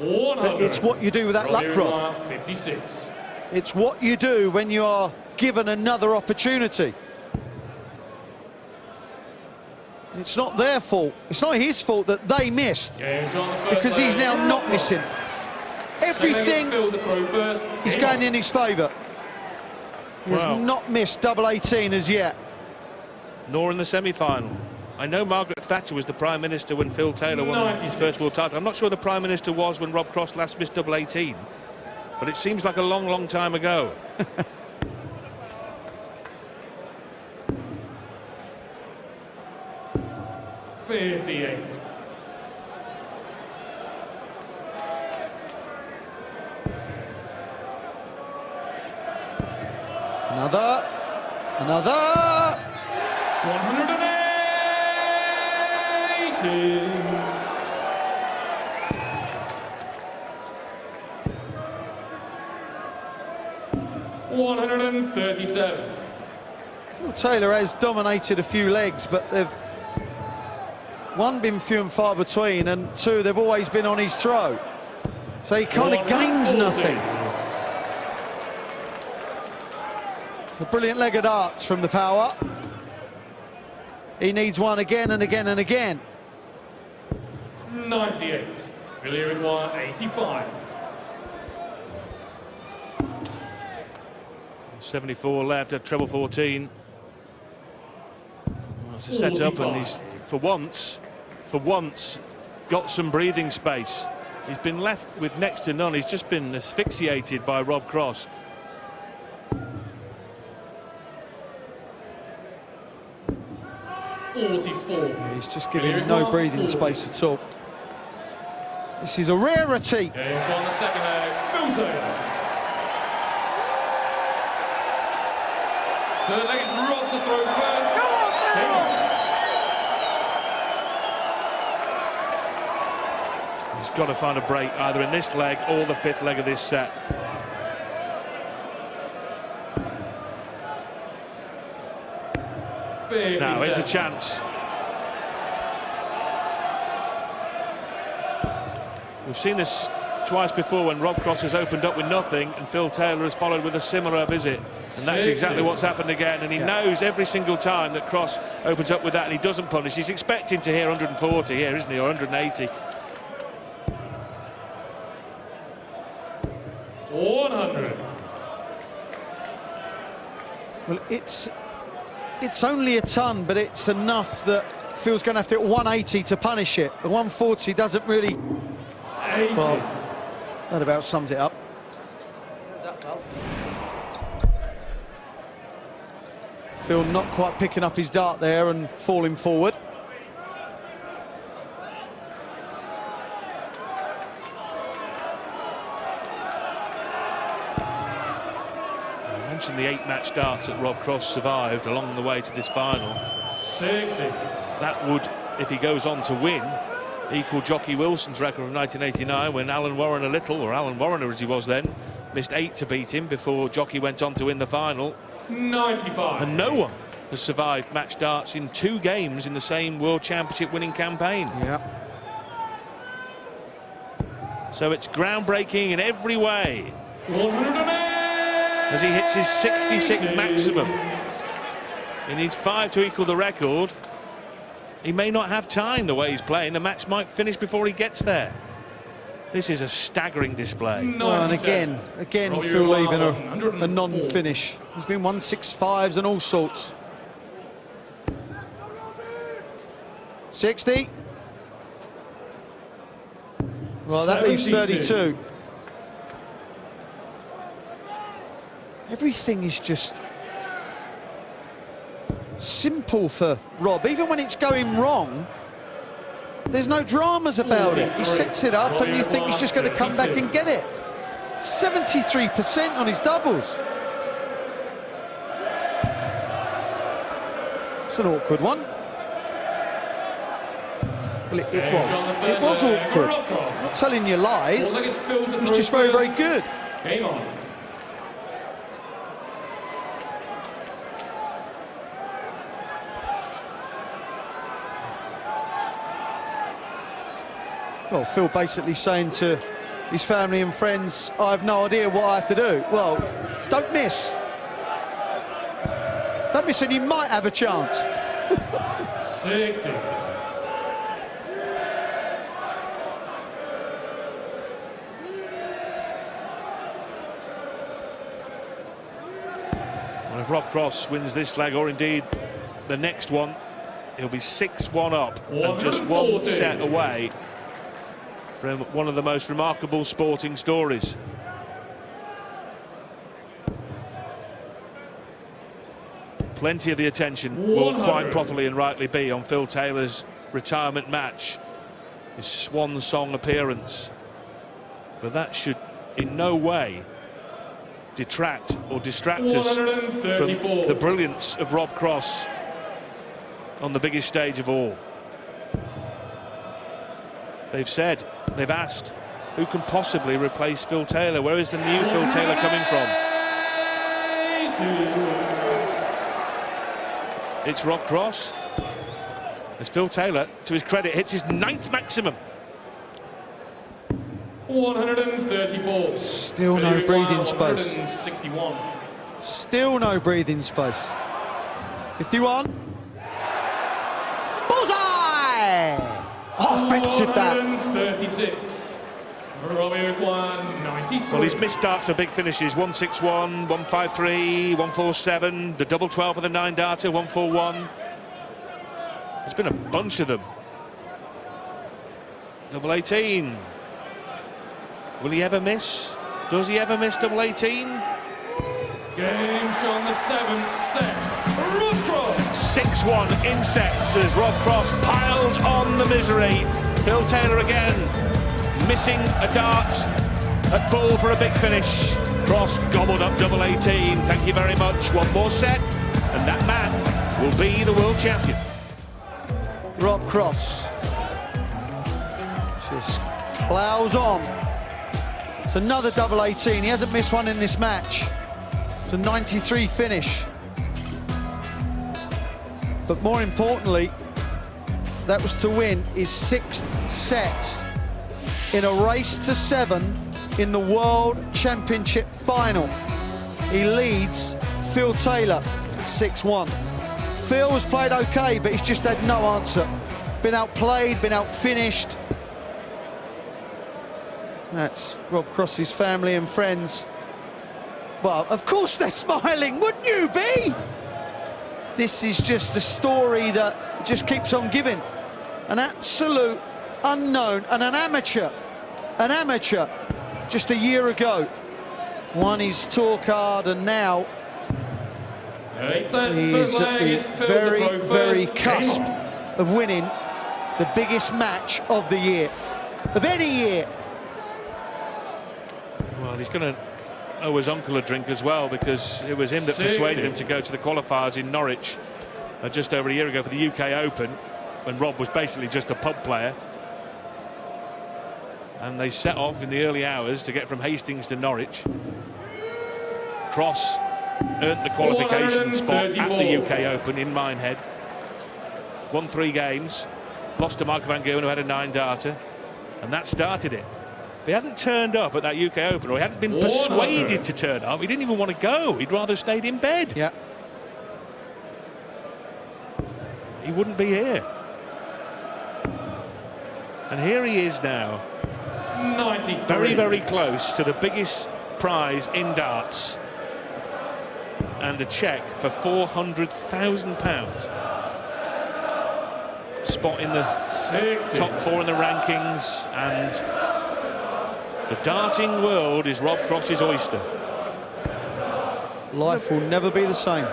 It's what you do with that luck rod. 56. It's what you do when you are given another opportunity. It's not their fault. It's not his fault that they missed, because he's now not missing. Everything is going in his favour. He has not missed double 18 as yet. Nor in the semi-final. I know Margaret Thatcher was the Prime Minister when Phil Taylor won his first world title. I'm not sure the Prime Minister was when Rob Cross last missed double 18, but it seems like a long, long time ago. $58. Another. 180. $137. Phil Taylor has dominated a few legs, but they've one been few and far between, and 2 they've always been on his throw. So he kind of gains nothing. It's a brilliant leg of darts from the power. He needs one again and again and again. 98. Villiers require 85. 74 left at treble 14. Well, it's a set up, and he's, for once, for once, got some breathing space. He's been left with next to none. He's just been asphyxiated by Rob Cross. Yeah, he's just giving him no breathing space at all. This is a rarity. It's on the second leg. Phil Taylor. Third leg is Rob to throw first. Go on, He's got to find a break either in this leg or the fifth leg of this set. Now, here's a chance. We've seen this twice before when Rob Cross has opened up with nothing and Phil Taylor has followed with a similar visit. And that's exactly what's happened again. And he knows every single time that Cross opens up with that and he doesn't punish. He's expecting to hear 140 here, isn't he, or 180. 100. Well, it's only a ton, but it's enough that Phil's going to have to hit 180 to punish it. The 140 doesn't really... 80. Well, that about sums it up. Phil not quite picking up his dart there and falling forward. The 8-match darts that Rob Cross survived along the way to this final. 60. That would, if he goes on to win, equal Jockey Wilson's record of 1989 when Alan Warrener as he was then, missed 8 to beat him before Jockey went on to win the final. 95. And no one has survived match darts in 2 games in the same World Championship winning campaign. Yeah. So it's groundbreaking in every way. 108. As he hits his 66th maximum. He needs 5 to equal the record. He may not have time the way he's playing. The match might finish before he gets there. This is a staggering display. Well, and again, Phil leaving a non-finish. There's been 165s and all sorts. 60. Well, that leaves 32. Everything is just simple for Rob. Even when it's going wrong, there's no dramas about it. He sets it up and you think he's just going to come back and get it. 73% on his doubles. It's an awkward one. Well, it was awkward. I'm not telling you lies. It's just very, very good. Game on. Well, Phil basically saying to his family and friends, I have no idea what I have to do. Well, don't miss. Don't miss and you might have a chance. 60. Well, if Rob Cross wins this leg, or indeed the next one, he'll be 6-1 up and just 1 set away from one of the most remarkable sporting stories. Plenty of the attention will quite properly and rightly be on Phil Taylor's retirement match, his swan song appearance. But that should in no way detract or distract us from the brilliance of Rob Cross on the biggest stage of all. They've said, they've asked, who can possibly replace Phil Taylor? Where is the new Phil Taylor coming from? It's Rob Cross. As Phil Taylor, to his credit, hits his 9th maximum. 134. Still no breathing space. 161. Still no breathing space. 51. Bullseye! Oh, fenced that. 136. Robbie required 93. Well, he's missed darts for big finishes. 161, 153, 147, the double 12 for the 9-darter, 141. There's been a bunch of them. Double 18. Will he ever miss? Does he ever miss double 18? Games on the 7th set. Rob Cross. 6-1 in sets as Rob Cross piles on the misery. Phil Taylor again, missing a dart at ball for a big finish. Cross gobbled up double 18. Thank you very much. One more set, and that man will be the world champion. Rob Cross just ploughs on. It's another double 18. He hasn't missed one in this match. It's a 93 finish. But more importantly, that was to win his 6th set in a race to 7 in the World Championship final. He leads Phil Taylor 6-1. Phil has played okay, but he's just had no answer. Been outplayed, been outfinished. That's Rob Cross's family and friends. Well, of course they're smiling, wouldn't you be? This is just a story that just keeps on giving. An absolute unknown and an amateur just a year ago won his tour card, and now he's at the very cusp of winning the biggest match of the year, of any year. Well, he's going to owe his uncle a drink as well, because it was him that persuaded him to go to the qualifiers in Norwich just over a year ago for the UK Open, when Rob was basically just a pub player. And they set off in the early hours to get from Hastings to Norwich. Cross earned the qualification spot at the UK Open in Minehead. Won 3 games, lost to Michael van Gerwen, who had a 9-darter, and that started it. If he hadn't turned up at that UK Open, or he hadn't been persuaded to turn up, he didn't even want to go. He'd rather have stayed in bed. Yeah. He wouldn't be here. And here he is now. 93. Very, very close to the biggest prize in darts. And a cheque for £400,000. Spot in the 60. top 4 in the rankings, and the darting world is Rob Cross's oyster. Life will never be the same.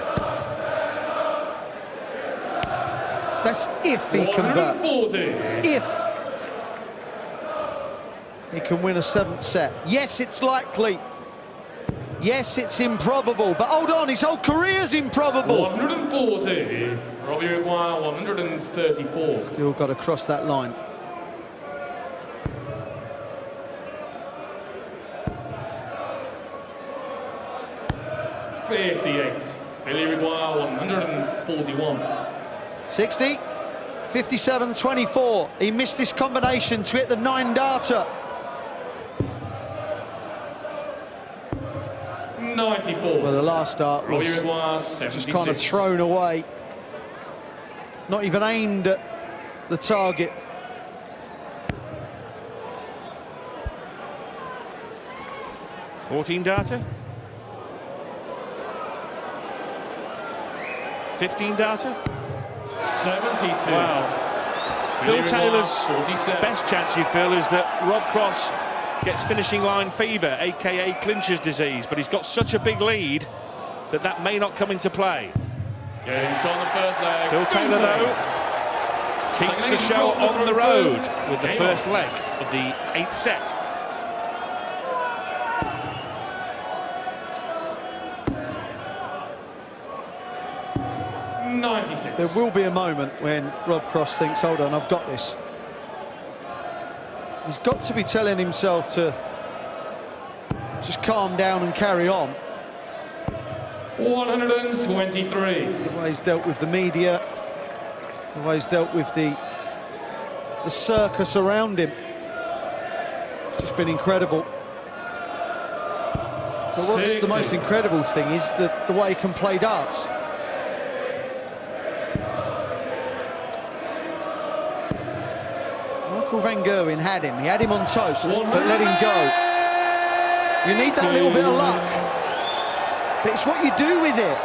That's if he converts. 140. If he can win a 7th set. Yes, it's likely. Yes, it's improbable. But hold on, his whole career's improbable. 140. Robbie require 134. Still got to cross that line. $58. Philly require 141. 60, 57, 24. He missed this combination to hit the 9-darter. 94. Well, the last dart was just kind of thrown away. Not even aimed at the target. $14-darter. 15-darter. 72. Well, Phil Taylor's best chance, you feel, is that Rob Cross gets finishing line fever, aka clincher's disease, but he's got such a big lead that that may not come into play. Games on the first leg. Phil Taylor, though, keeps the show on the road with the first leg of the 8th set. There will be a moment when Rob Cross thinks, hold on, I've got this. He's got to be telling himself to just calm down and carry on. 123. The way he's dealt with the media, the way he's dealt with the circus around him. It's just been incredible. But what's 60. the most incredible thing is the way he can play darts. Michael van Gerwen had him. He had him on toast, but let him go. You need that little bit of luck. But it's what you do with it.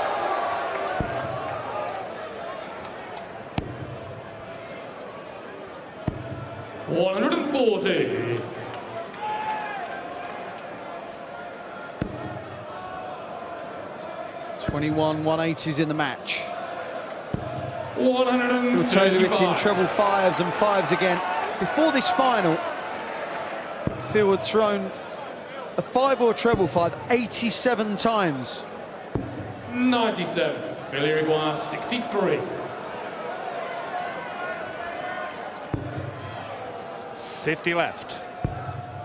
21 180s in the match. 135. Taylor hitting treble fives and fives again. Before this final, Phil had thrown a five or a treble five 87 times. 97. Phil Uruguay 63. 50 left.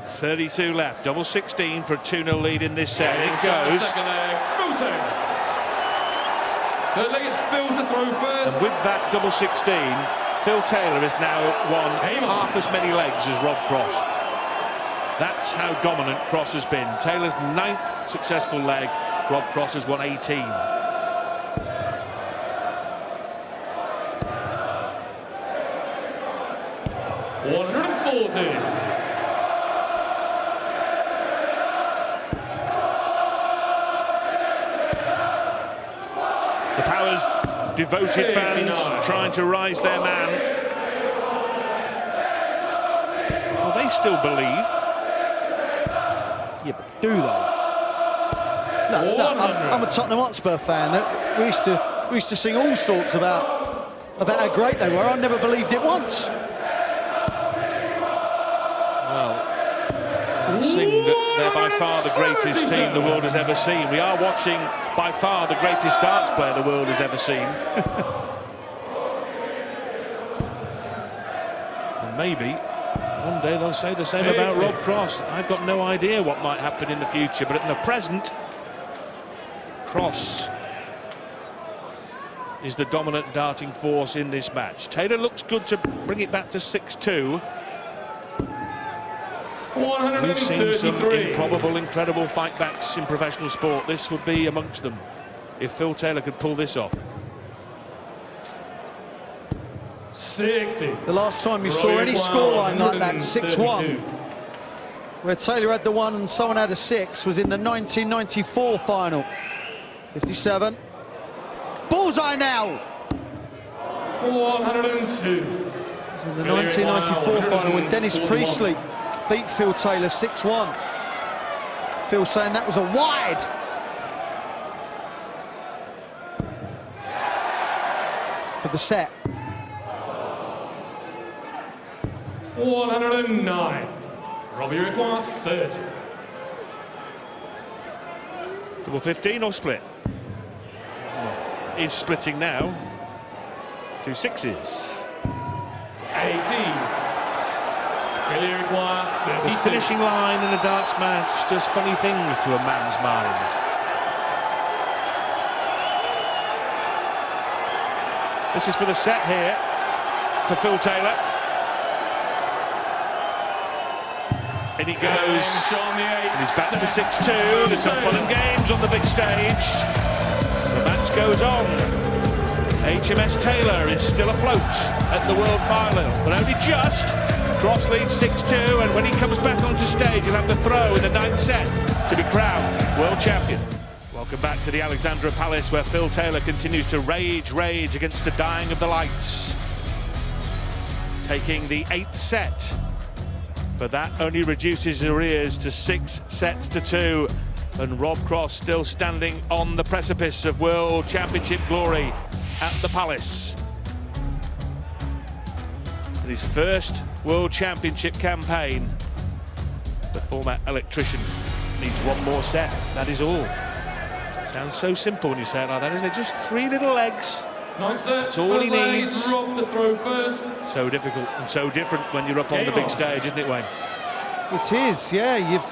32 left. Double 16 for a 2-0 lead in this set. It goes. Second leg, Phil Taylor. Third leg, it's Phil to throw first. And with that double 16, Phil Taylor has now won half as many legs as Rob Cross. That's how dominant Cross has been. Taylor's 9th successful leg. Rob Cross has won 18. The Powers' devoted fans trying to rise their man. Well, they still believe. Yeah, but do they? No, I'm a Tottenham Hotspur fan. We used to sing all sorts about how great they were. I never believed it once. Well, sing that they're by far the greatest team the world has ever seen. We are watching by far the greatest darts player the world has ever seen. And maybe one day they'll say the same about Rob Cross. I've got no idea what might happen in the future, but in the present, Cross is the dominant darting force in this match. Taylor looks good to bring it back to 6-2. We've seen some improbable, incredible fightbacks in professional sport. This would be amongst them if Phil Taylor could pull this off. 60. The last time you saw any scoreline like that, 6-1, where Taylor had the 1 and someone had a 6, was in the 1994 final. 57. Bullseye now! 102. It was in the 1994 final when Dennis Priestley beat Phil Taylor 6-1. Phil saying that was a wide. For the set. 109. Robbie Uruguay 30. Double 15 or split? Is splitting now. 2 6s. 18. Phil Uruguay 32. The finishing line in a darts match does funny things to a man's mind. This is for the set here for Phil Taylor. In he goes. And he's back to 6-2. There's some fun and games on the big stage. The match goes on. HMS Taylor is still afloat at the World Final, but only just. Cross leads 6-2, and when he comes back onto stage, he'll have the throw in the 9th set to be crowned world champion. Welcome back to the Alexandra Palace, where Phil Taylor continues to rage against the dying of the lights. Taking the 8th set, but that only reduces the arrears to 6 sets to 2. And Rob Cross still standing on the precipice of World Championship glory at the Palace. In his first World Championship campaign, the former electrician needs one more set, that is all. Sounds so simple when you say it like that, isn't it? Just 3 little legs. That's all he needs. Rob to throw first. So difficult and so different when you're up on the big stage, isn't it, Wayne? It is, yeah. You've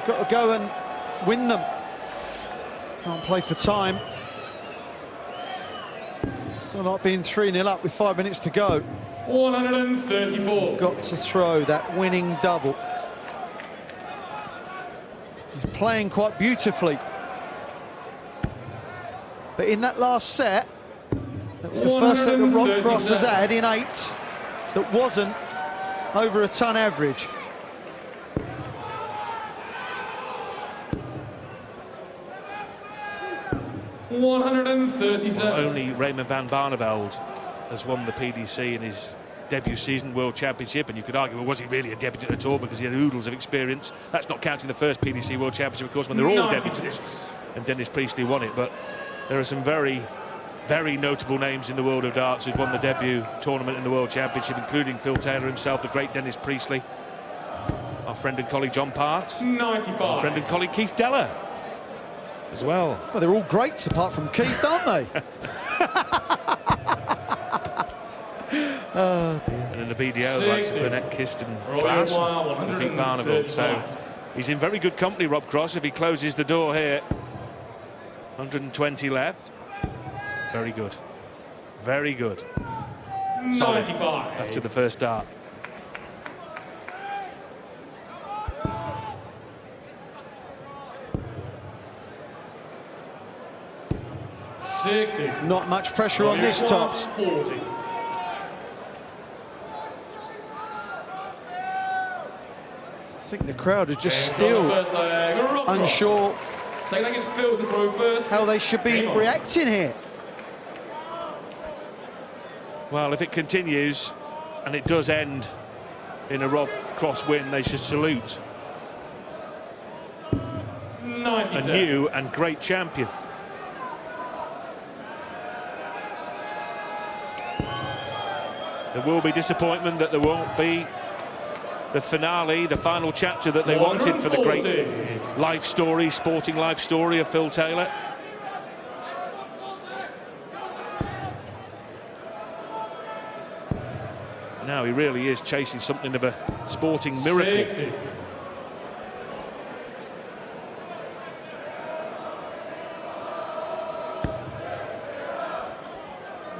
got to go and win them. Can't play for time. Still not being 3-0 up with 5 minutes to go. 134. You've got to throw that winning double. He's playing quite beautifully. But in that last set, that was the first set that Rob Cross has had in 8 that wasn't over a ton average. $137. Only Raymond van Barneveld has won the PDC in his debut season World Championship, and you could argue, well, was he really a debutant at all, because he had oodles of experience. That's not counting the first PDC World Championship, of course, when they're all debutants, and Dennis Priestley won it. But There are some very, very notable names in the world of darts who've won the debut tournament in the World Championship, including Phil Taylor himself, the great Dennis Priestley, our friend and colleague John Part, 95. our friend and colleague Keith Deller as well. Well, they're all greats apart from Keith, aren't they? Oh dear. And in the BDO, likes of Burnett, Kist and Glass, and Pete Barneville. So he's in very good company, Rob Cross, if he closes the door here. 120 left. Very good. Very good. Solid 95. after the first dart. Not much pressure on this tops. 40. I think the crowd are just still unsure Second leg is Phil to throw first. how they should be reacting here. Well, if it continues, and it does end in a Rob Cross win, they should salute 97. a new and great champion. There will be disappointment that there won't be the finale, the final chapter that they wanted for the great life story, sporting life story of Phil Taylor. Now he really is chasing something of a sporting miracle. 60.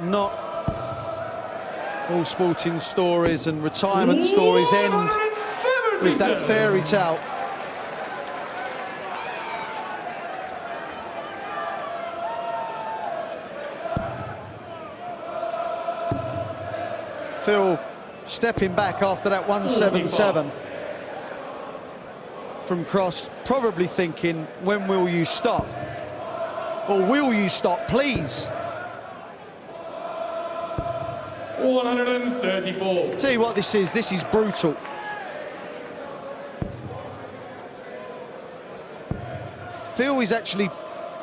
Not all sporting stories and retirement stories end with that fairy tale. Phil stepping back after that 177 from Cross, probably thinking, when will you stop? Or will you stop, please? 134. Tell you what this is brutal. Phil is actually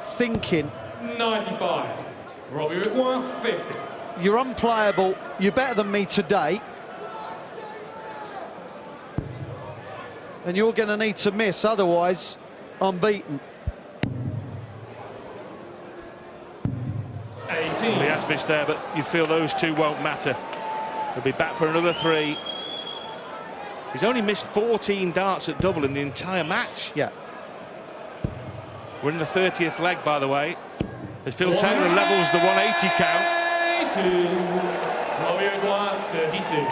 thinking, 95. Robbie require 50. you're unplayable, you're better than me today, and you're going to need to miss, otherwise I'm beaten. 18. He has missed there, but you feel those two won't matter. He'll be back for another 3. He's only missed 14 darts at double in the entire match. Yeah. We're in the 30th leg, by the way, as Phil Taylor levels the 180 count. 82. Robbie require 32.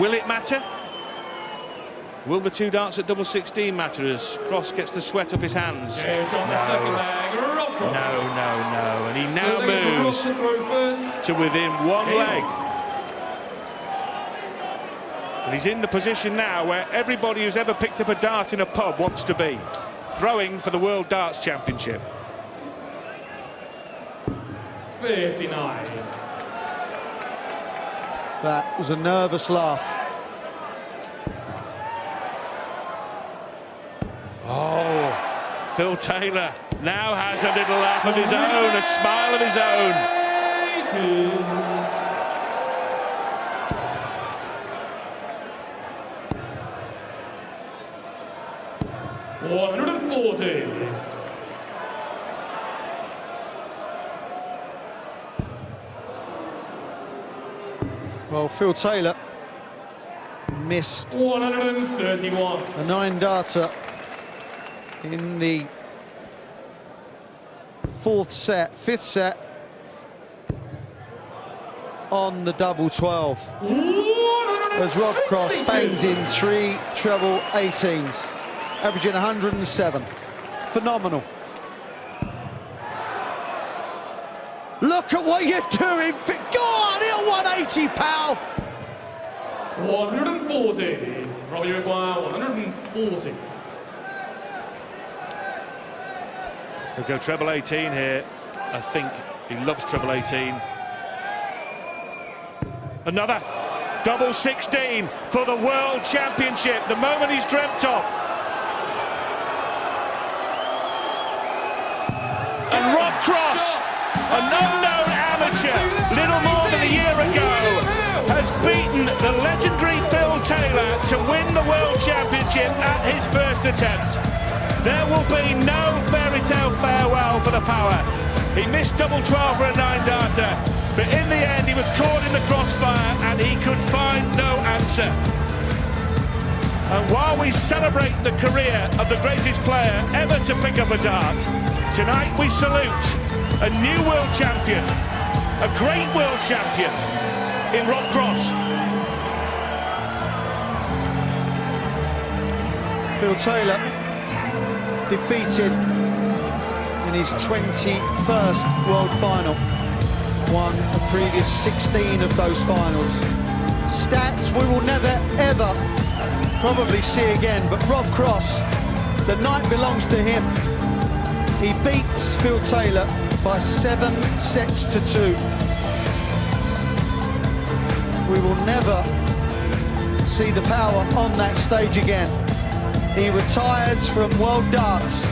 Will it matter? Will the 2 darts at double 16 matter as Cross gets the sweat up his hands? Here's on the second leg. Rob Cross. No. And he now Third leg is for Rob moves to throw first. to within 1 leg. And he's in the position now where everybody who's ever picked up a dart in a pub wants to be, throwing for the World Darts Championship. 59. That was a nervous laugh. Oh, Phil Taylor now has a little laugh of his own, a smile of his own. 140. Well, Phil Taylor missed 131. a 9-darter in the 5th set on the double 12. As Rob Cross bangs in 3 treble 18s, averaging 107. Phenomenal. Look at what you're doing. Go on, hit 180, pal. 140. Robbie require 140. He'll go treble 18 here. I think he loves treble 18. Another double 16 for the World Championship, the moment he's dreamt of. And An unknown amateur, little more than a year ago, has beaten the legendary Phil Taylor to win the World Championship at his first attempt. There will be no fairy tale farewell for the power. He missed double 12 for a 9-darter, but in the end he was caught in the crossfire and he could find no answer. And while we celebrate the career of the greatest player ever to pick up a dart, tonight we salute a new world champion, a great world champion in Rob Cross. Phil Taylor defeated in his 21st World Final, won the previous 16 of those finals. Stats we will never ever probably see again, but Rob Cross, the night belongs to him. He beats Phil Taylor by 7 sets to 2. We will never see the power on that stage again. He retires from World Darts.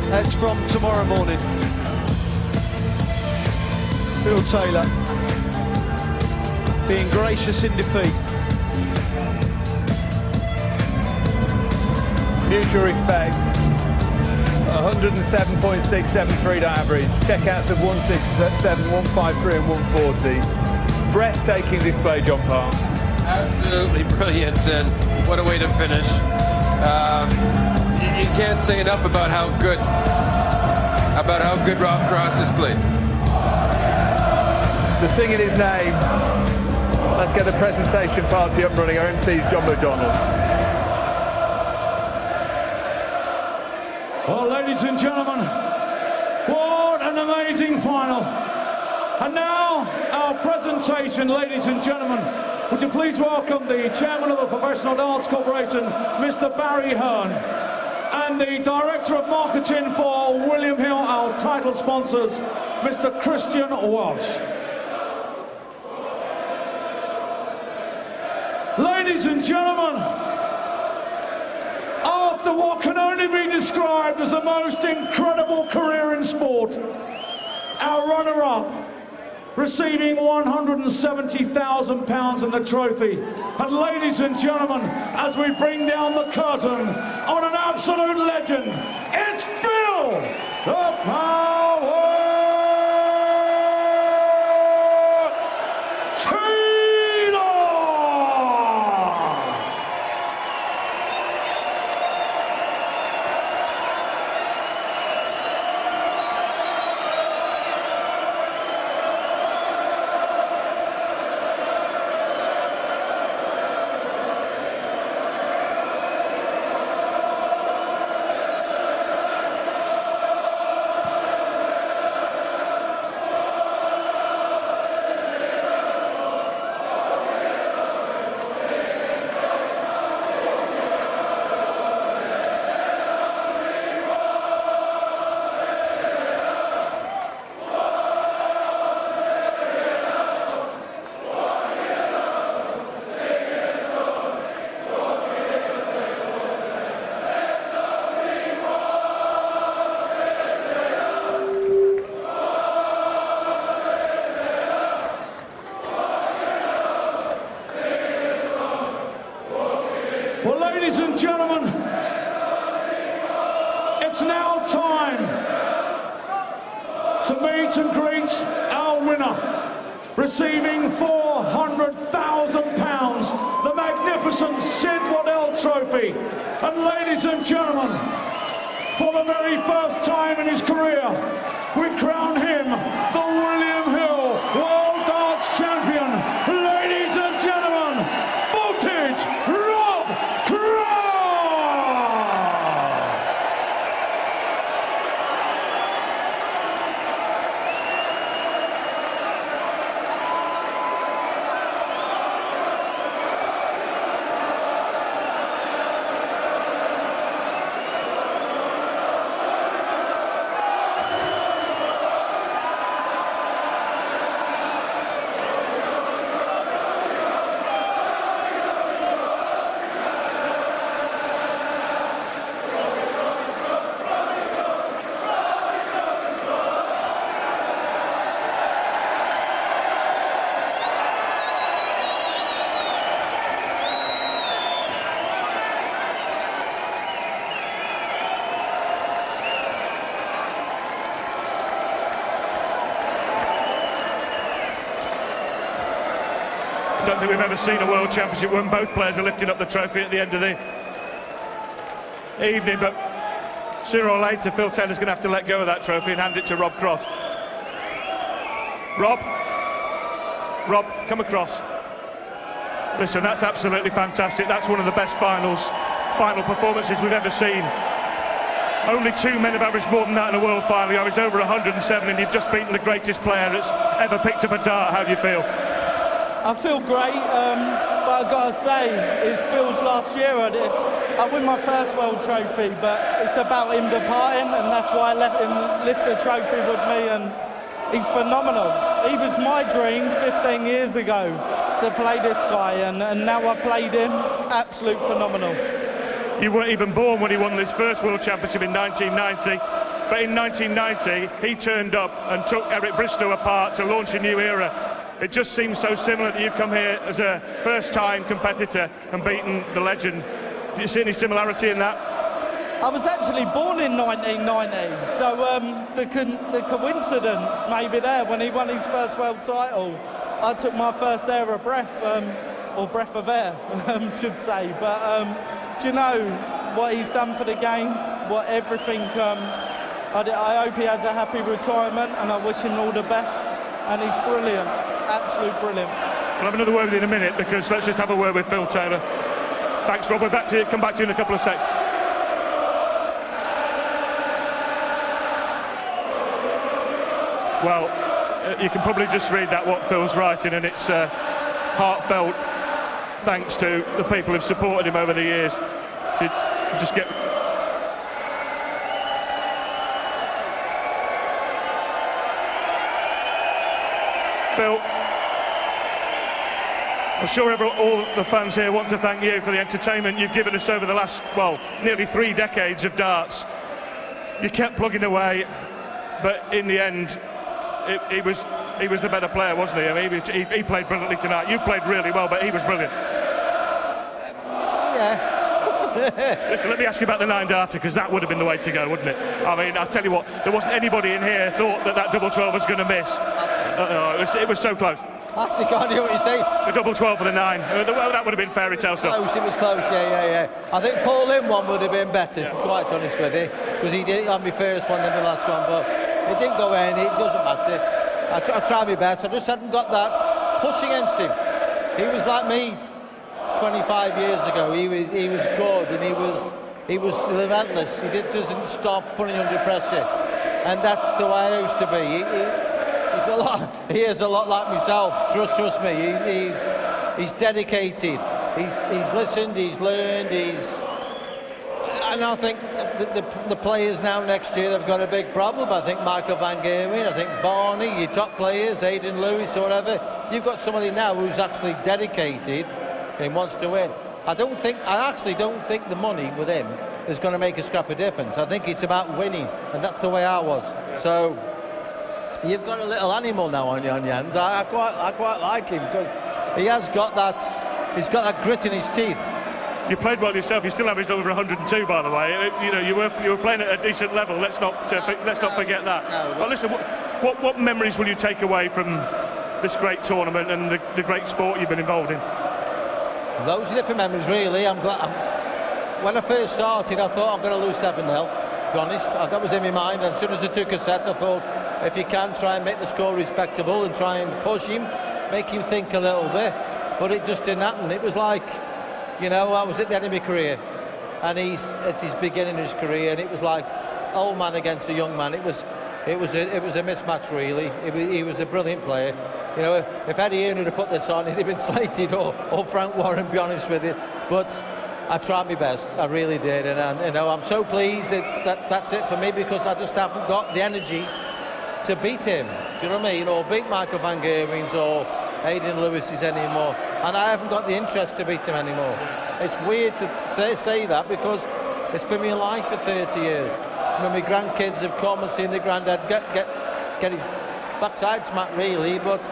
That's from tomorrow morning. Phil Taylor being gracious in defeat. Mutual respect. 107.673 to average. Checkouts of 167, 153 and 140. Breathtaking display, John Parr. Absolutely brilliant, and what a way to finish. You can't say enough about how good Rob Cross has played. They're singing his name. Let's get the presentation party up and running. Our MC is John McDonald. Well, ladies and gentlemen, what an amazing final. And now, our presentation, ladies and gentlemen. Would you please welcome the Chairman of the Professional Darts Corporation, Mr. Barry Hearn, and the Director of Marketing for William Hill, our title sponsors, Mr. Christian Walsh. Ladies and gentlemen, after what can only be described as the most incredible career in sport, our runner-up, receiving £170,000 in the trophy. And ladies and gentlemen, as we bring down the curtain on an absolute legend, it's Phil the Power Taylor! Well, ladies and gentlemen, it's now time to meet and greet our winner, receiving £400,000, the magnificent Sid Waddell Trophy. And ladies and gentlemen, for the very first time in his career, we crown him the William Hill World Darts Champion. Ladies and gentlemen, Voltage Rob Cross! don't think we've ever seen a World Championship when both players are lifting up the trophy at the end of the evening, but sooner or later Phil Taylor's going to have to let go of that trophy and hand it to Rob Cross. Rob, come across. Listen, that's absolutely fantastic. That's one of the best final performances we've ever seen. Only 2 men have averaged more than that in a world final. You averaged over 107 and you've just beaten the greatest player that's ever picked up a dart. How do you feel? I feel great, but I've got to say, it's Phil's last year. I win my first world trophy, but it's about him departing, and that's why I let him lift the trophy with me, and he's phenomenal. He was my dream 15 years ago to play this guy, and now I played him. Absolute phenomenal. You weren't even born when he won his first World Championship in 1990, but in 1990 he turned up and took Eric Bristow apart to launch a new era. It just seems so similar that you've come here as a first-time competitor and beaten the legend. Do you see any similarity in that? I was actually born in 1990, so the coincidence may be there. When he won his first world title, I took my first air of breath, or breath of air, should say. But do you know what he's done for the game? What everything. I hope he has a happy retirement, and I wish him all the best. And he's brilliant, absolute brilliant. We'll have another word with you in a minute, because let's just have a word with Phil Taylor. Thanks, Rob. We'll come back to you in a couple of seconds. Well, you can probably just read that, what Phil's writing, and it's heartfelt thanks to the people who've supported him over the years. You just get... Phil, I'm sure all the fans here want to thank you for the entertainment you've given us over the last, well, nearly 3 decades of darts. You kept plugging away, but in the end, he was the better player, wasn't he? I mean, he played brilliantly tonight. You played really well, but he was brilliant. Yeah. Listen, let me ask you about the 9-darter, because that would have been the way to go, wouldn't it? I mean, I'll tell you what, there wasn't anybody in here thought that double 12 was going to miss. It was so close. Actually, can't hear what you're saying. The double 12 for the 9. Well, that would have been fairy tale stuff. It was close, yeah. I think Paul Lynn one would have been better, quite honest with you, because he did on my first one and the last one, but it didn't go in. It doesn't matter. I tried my best. I just hadn't got that push against him. He was like me 25 years ago. He was good, and he was relentless. Doesn't stop putting you under pressure, and that's the way I used to be. He is a lot like myself. Trust me. He's dedicated. He's listened. He's learned. And I think the players now next year have got a big problem. I think Michael Van Gerwen, I think Barney, your top players, Aidan Lewis or whatever. You've got somebody now who's actually dedicated and wants to win. I actually don't think the money with him is going to make a scrap of difference. I think it's about winning, and that's the way I was. So you've got a little animal now on your hands. I quite like him, because he has got that. He's got that grit in his teeth. You played well yourself. You still averaged over 102, by the way. You know, you were playing at a decent level. Let's not forget that. But listen, what memories will you take away from this great tournament and the great sport you've been involved in? Loads of different memories, really. I'm glad. When I first started, I thought I'm going to lose 7-0. To be honest, that was in my mind. And as soon as I took a set, I thought, if you can, try and make the score respectable and try and push him, make him think a little bit. But it just didn't happen. It was like, you know, I was at the end of my career, and he's at his beginning of his career, and it was like old man against a young man. It was a mismatch, really. He was a brilliant player. You know, if Eddie Hearn had put this on, he'd have been slated, or Frank Warren, to be honest with you. But I tried my best, I really did, and I'm so pleased that's it for me, because I just haven't got the energy to beat him. Do you know what I mean? Or beat Michael Van Gerwen's or Aidan Lewis's anymore, and I haven't got the interest to beat him anymore. It's weird to say that, because it's been my life for 30 years. When my grandkids have come and seen the granddad get his backside smacked, really, but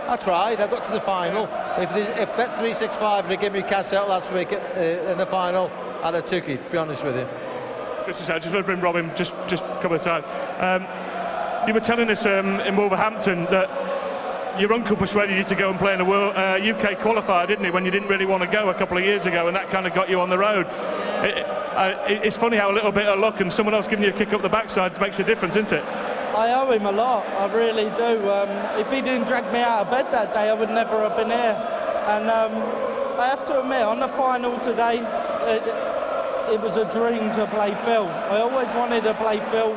I tried. I got to the final. If Bet365 had given me cash out last week in the final, I'd have took it, to be honest with you. Just want to bring Robin just a couple of times. You were telling us in Wolverhampton that your uncle persuaded you to go and play in a World UK qualifier, didn't he, when you didn't really want to go a couple of years ago, and that kind of got you on the road. It's funny how a little bit of luck and someone else giving you a kick up the backside makes a difference, isn't it? I owe him a lot, I really do. If he didn't drag me out of bed that day, I would never have been here. And I have to admit, on the final today, it was a dream to play Phil. I always wanted to play Phil,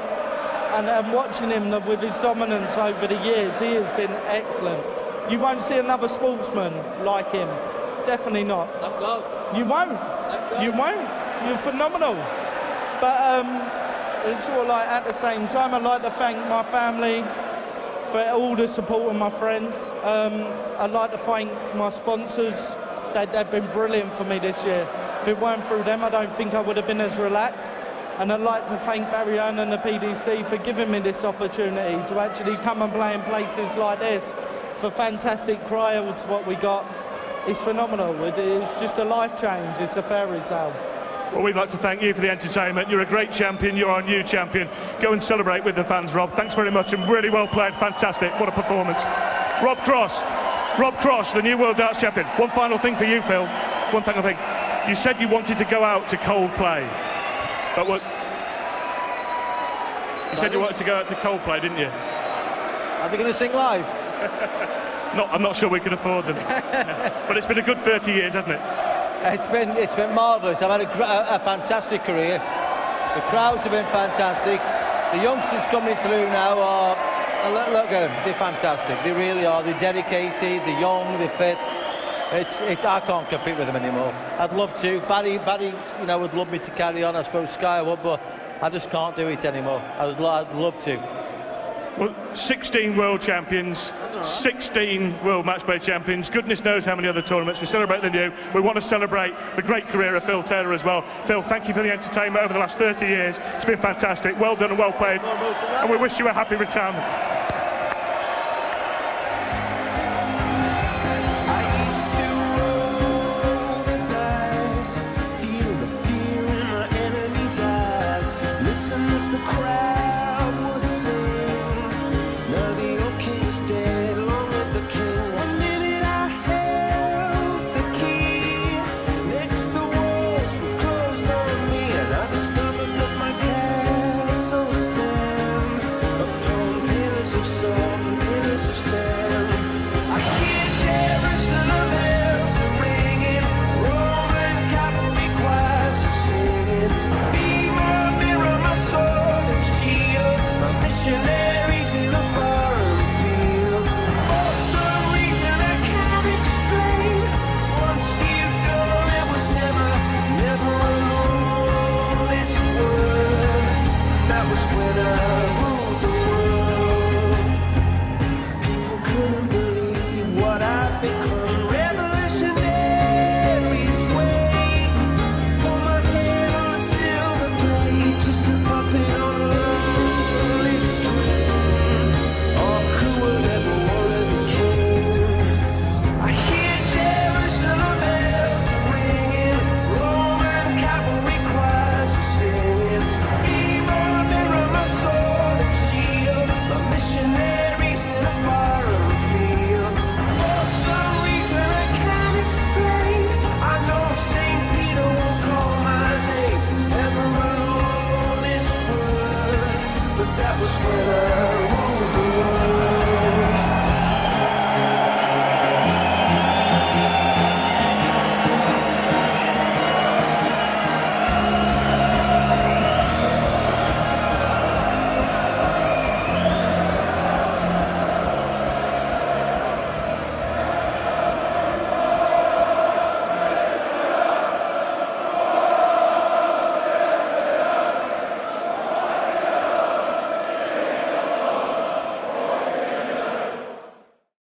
and watching him with his dominance over the years, he has been excellent. You won't see another sportsman like him. Definitely not. You won't. You won't. You're phenomenal. But it's sort of like, at the same time, I'd like to thank my family for all the support of my friends. I'd like to thank my sponsors. They've been brilliant for me this year. If it weren't through them, I don't think I would have been as relaxed. And I'd like to thank Barry Hearn and the PDC for giving me this opportunity to actually come and play in places like this for fantastic crowds. What we got is phenomenal. It's just a life change. It's a fairy tale. Well, we'd like to thank you for the entertainment. You're a great champion. You're our new champion. Go and celebrate with the fans, Rob. Thanks very much, and really well played. Fantastic. What a performance. Rob Cross, the new World Darts Champion. One final thing for you, Phil. One final thing. You said you wanted to go out to Coldplay. But what? You said you wanted to go out to Coldplay, didn't you? Are they going to sing live? I'm not sure we can afford them. But it's been a good 30 years, hasn't it? It's been marvellous. I've had a fantastic career. The crowds have been fantastic. The youngsters coming through now are, look at them, they're fantastic. They really are. They're dedicated, they're young, they're fit. I can't compete with them anymore. I'd love to. Barry, would love me to carry on. I suppose Sky would, but I just can't do it anymore. I'd love to. Well, 16 world champions, 16 world match play champions, goodness knows how many other tournaments. We celebrate the new. We want to celebrate the great career of Phil Taylor as well. Phil, thank you for the entertainment over the last 30 years. It's been fantastic. Well done and well played. And we wish you a happy retirement. That was when